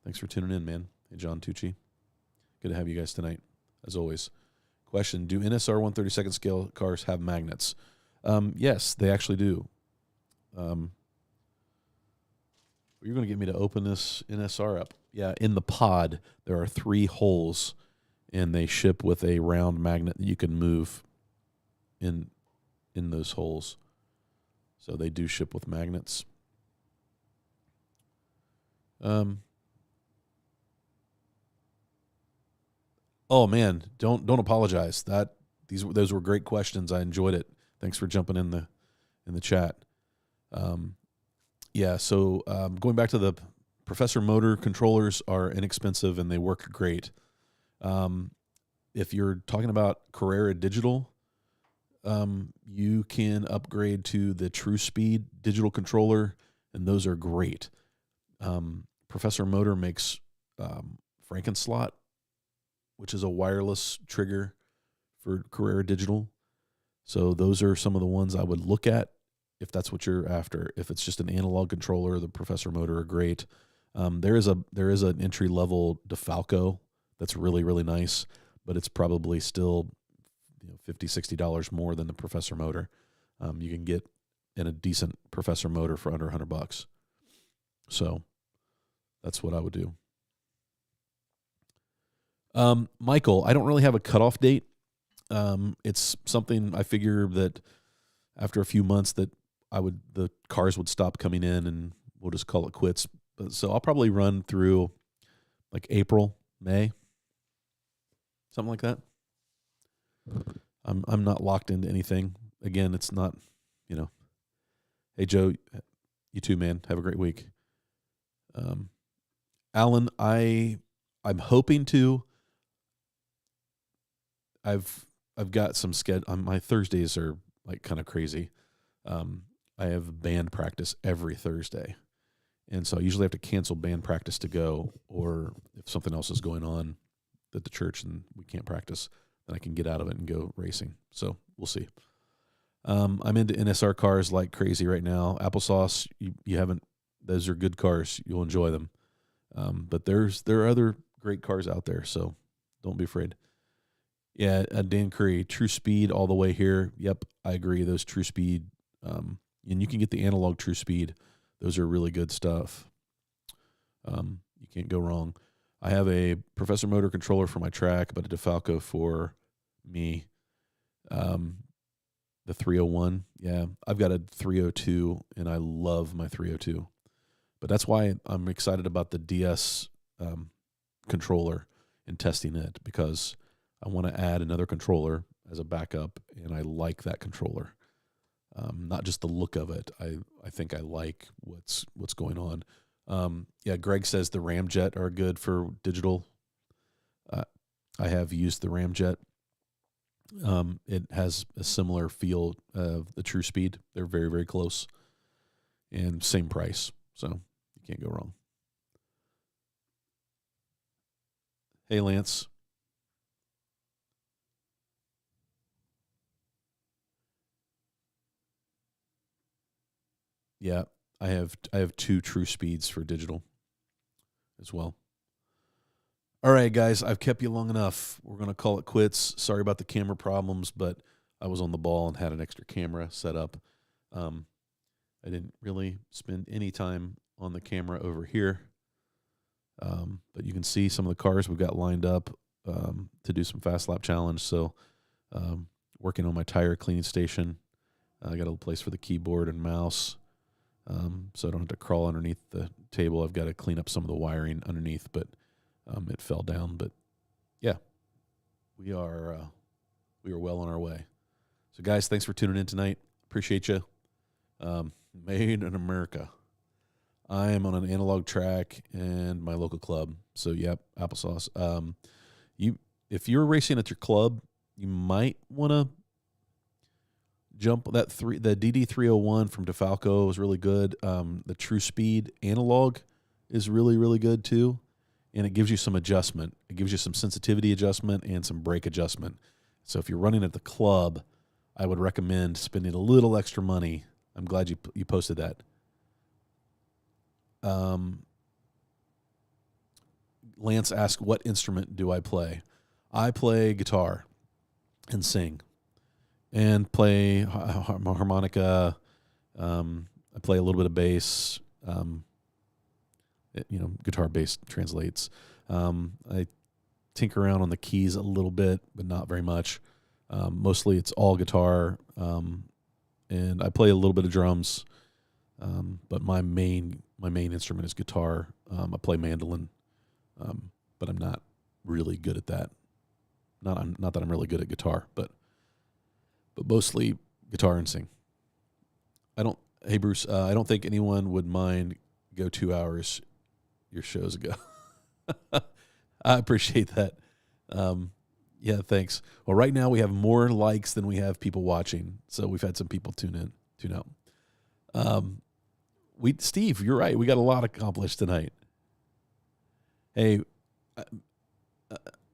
thanks for tuning in, man. Hey, John Tucci, good to have you guys tonight, as always. Question, do NSR 132nd scale cars have magnets? Yes, they actually do. You're going to get me to open this NSR up. Yeah, in the pod, there are 3 holes, and they ship with a round magnet that you can move in those holes. So they do ship with magnets. Oh man, don't apologize. Those were great questions. I enjoyed it. Thanks for jumping in the chat. Yeah, so going back to the Professor Motor controllers are inexpensive and they work great. If you're talking about Carrera Digital, you can upgrade to the True Speed digital controller, and those are great. Professor Motor makes Frankenslot, which is a wireless trigger for Carrera Digital. So those are some of the ones I would look at if that's what you're after. If it's just an analog controller, the Professor Motor are great. There is an entry level DeFalco that's really, really nice, but it's probably still $50, $60 more than the Professor Motor. You can get in a decent Professor Motor for under $100. So that's what I would do. Michael, I don't really have a cutoff date. It's something I figure that after a few months that the cars would stop coming in and we'll just call it quits. So I'll probably run through like April, May, something like that. I'm not locked into anything. Again, it's not, Hey Joe, you too, man. Have a great week. Alan, I'm hoping to. I've got some my Thursdays are like kind of crazy. I have band practice every Thursday. And so I usually have to cancel band practice to go, or if something else is going on at the church and we can't practice, then I can get out of it and go racing. So we'll see. I'm into NSR cars like crazy right now. Applesauce, you haven't, those are good cars. You'll enjoy them. But there are other great cars out there, so don't be afraid. Yeah, Dan Curry, True Speed all the way here. Yep, I agree. Those True Speed And you can get the analog true speed. Those are really good stuff. You can't go wrong. I have a Professor Motor controller for my track, but a DeFalco for me. The 301, yeah. I've got a 302, and I love my 302. But that's why I'm excited about the DS controller and testing it, because I want to add another controller as a backup, and I like that controller. Not just the look of it. I think I like what's going on. Yeah, Greg says the Ramjet are good for digital. I have used the Ramjet. It has a similar feel of the True Speed. They're very, very close, and same price, so you can't go wrong. Hey, Lance. Yeah, I have 2 True Speeds for digital as well. All right, guys, I've kept you long enough. We're going to call it quits. Sorry about the camera problems, but I was on the ball and had an extra camera set up. I didn't really spend any time on the camera over here, but you can see some of the cars we've got lined up to do some fast lap challenge. So working on my tire cleaning station. I got a place for the keyboard and mouse, so I don't have to crawl underneath the table. I've got to clean up some of the wiring underneath, but it fell down. But yeah, we are well on our way. So guys, thanks for tuning in tonight. Appreciate you. Made in America. I am on an analog track and my local club. So yep, applesauce. If you're racing at your club, you might want to jump the DD301 from DeFalco is really good. The True Speed analog is really, really good too. And it gives you some adjustment. It gives you some sensitivity adjustment and some brake adjustment. So if you're running at the club, I would recommend spending a little extra money. I'm glad you posted that. Lance asked, what instrument do I play? I play guitar and sing and play harmonica. I play a little bit of bass. Guitar bass translates. I tinker around on the keys a little bit, but not very much. Mostly it's all guitar, and I play a little bit of drums. But my main instrument is guitar. I play mandolin, but I'm not really good at that. Not that I'm really good at guitar, but mostly guitar and sing. Hey Bruce, I don't think anyone would mind go 2 hours your shows ago. I appreciate that. Yeah, thanks. Well, right now we have more likes than we have people watching, so we've had some people tune out. Steve, you're right. We got a lot accomplished tonight. Hey,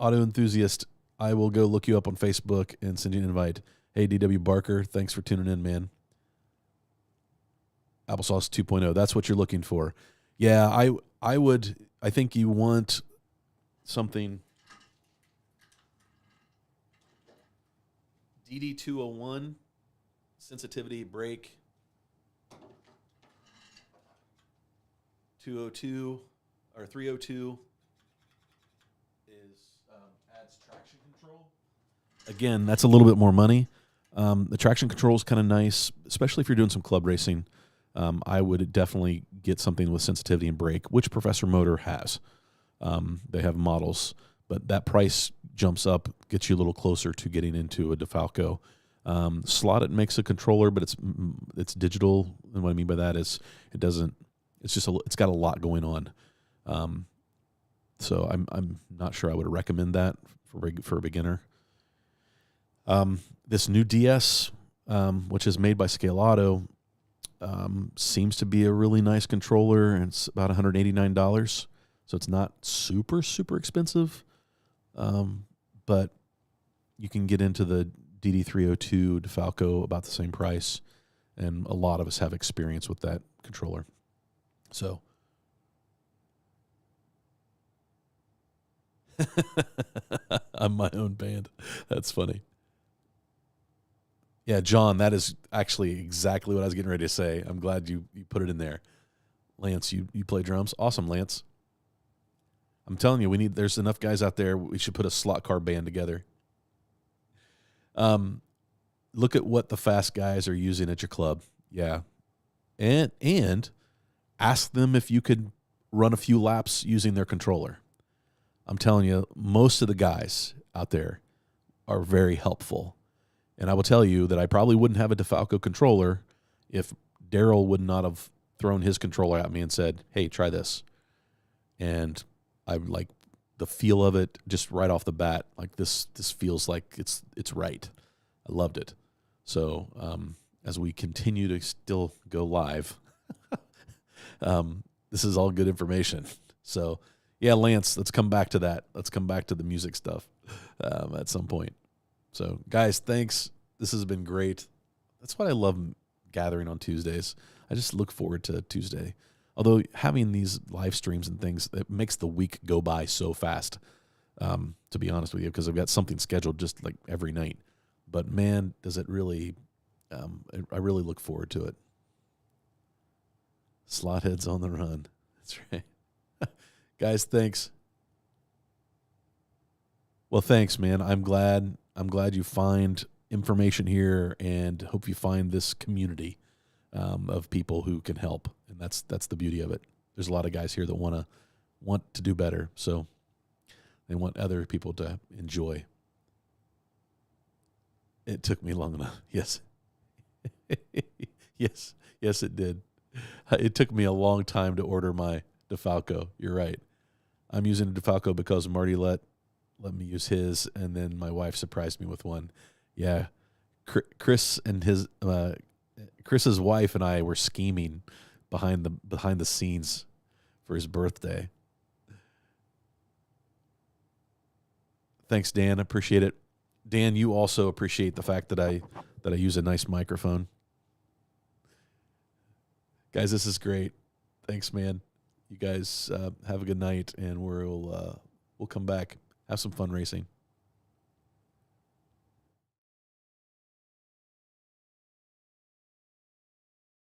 auto enthusiast, I will go look you up on Facebook and send you an invite. Hey, DW Barker, thanks for tuning in, man. Applesauce 2.0, that's what you're looking for. Yeah, I think you want something. DD201, sensitivity, brake. 202 or 302 is adds traction control. Again, that's a little bit more money. The traction control is kind of nice, especially if you're doing some club racing. I would definitely get something with sensitivity and brake, which Professor Motor has. They have models, but that price jumps up, gets you a little closer to getting into a DeFalco. Slotted makes a controller, but it's digital. And what I mean by that is it's got a lot going on. So I'm not sure I would recommend that for a beginner. This new DS, which is made by Scale Auto, seems to be a really nice controller, and it's about $189. So it's not super, super expensive. But you can get into the DD302 DeFalco about the same price, and a lot of us have experience with that controller. So I'm my own band. That's funny. Yeah, John, that is actually exactly what I was getting ready to say. I'm glad you put it in there. Lance, you play drums? Awesome, Lance. I'm telling you, there's enough guys out there. We should put a slot car band together. Look at what the fast guys are using at your club. Yeah. And ask them if you could run a few laps using their controller. I'm telling you, most of the guys out there are very helpful. And I will tell you that I probably wouldn't have a DeFalco controller if Daryl would not have thrown his controller at me and said, hey, try this. And I like the feel of it just right off the bat. Like this feels like it's right. I loved it. So as we continue to still go live, this is all good information. So, yeah, Lance, let's come back to that. Let's come back to the music stuff at some point. So, guys, thanks. This has been great. That's what I love gathering on Tuesdays. I just look forward to Tuesday. Although having these live streams and things, it makes the week go by so fast, to be honest with you, because I've got something scheduled just like every night. But, man, does it really I really look forward to it. Slotheads on the run. That's right. Guys, thanks. Well, thanks, man. I'm glad you find information here and hope you find this community of people who can help. And that's the beauty of it. There's a lot of guys here that want to do better. So they want other people to enjoy. It took me long enough. Yes. Yes, it did. It took me a long time to order my DeFalco. You're right. I'm using a DeFalco because Marty let me use his, and then my wife surprised me with one. Yeah, Chris and Chris's wife and I were scheming behind the scenes for his birthday. Thanks, Dan. Appreciate it. Dan, you also appreciate the fact that I use a nice microphone. Guys, this is great. Thanks, man. You guys have a good night, and we'll come back, have some fun racing.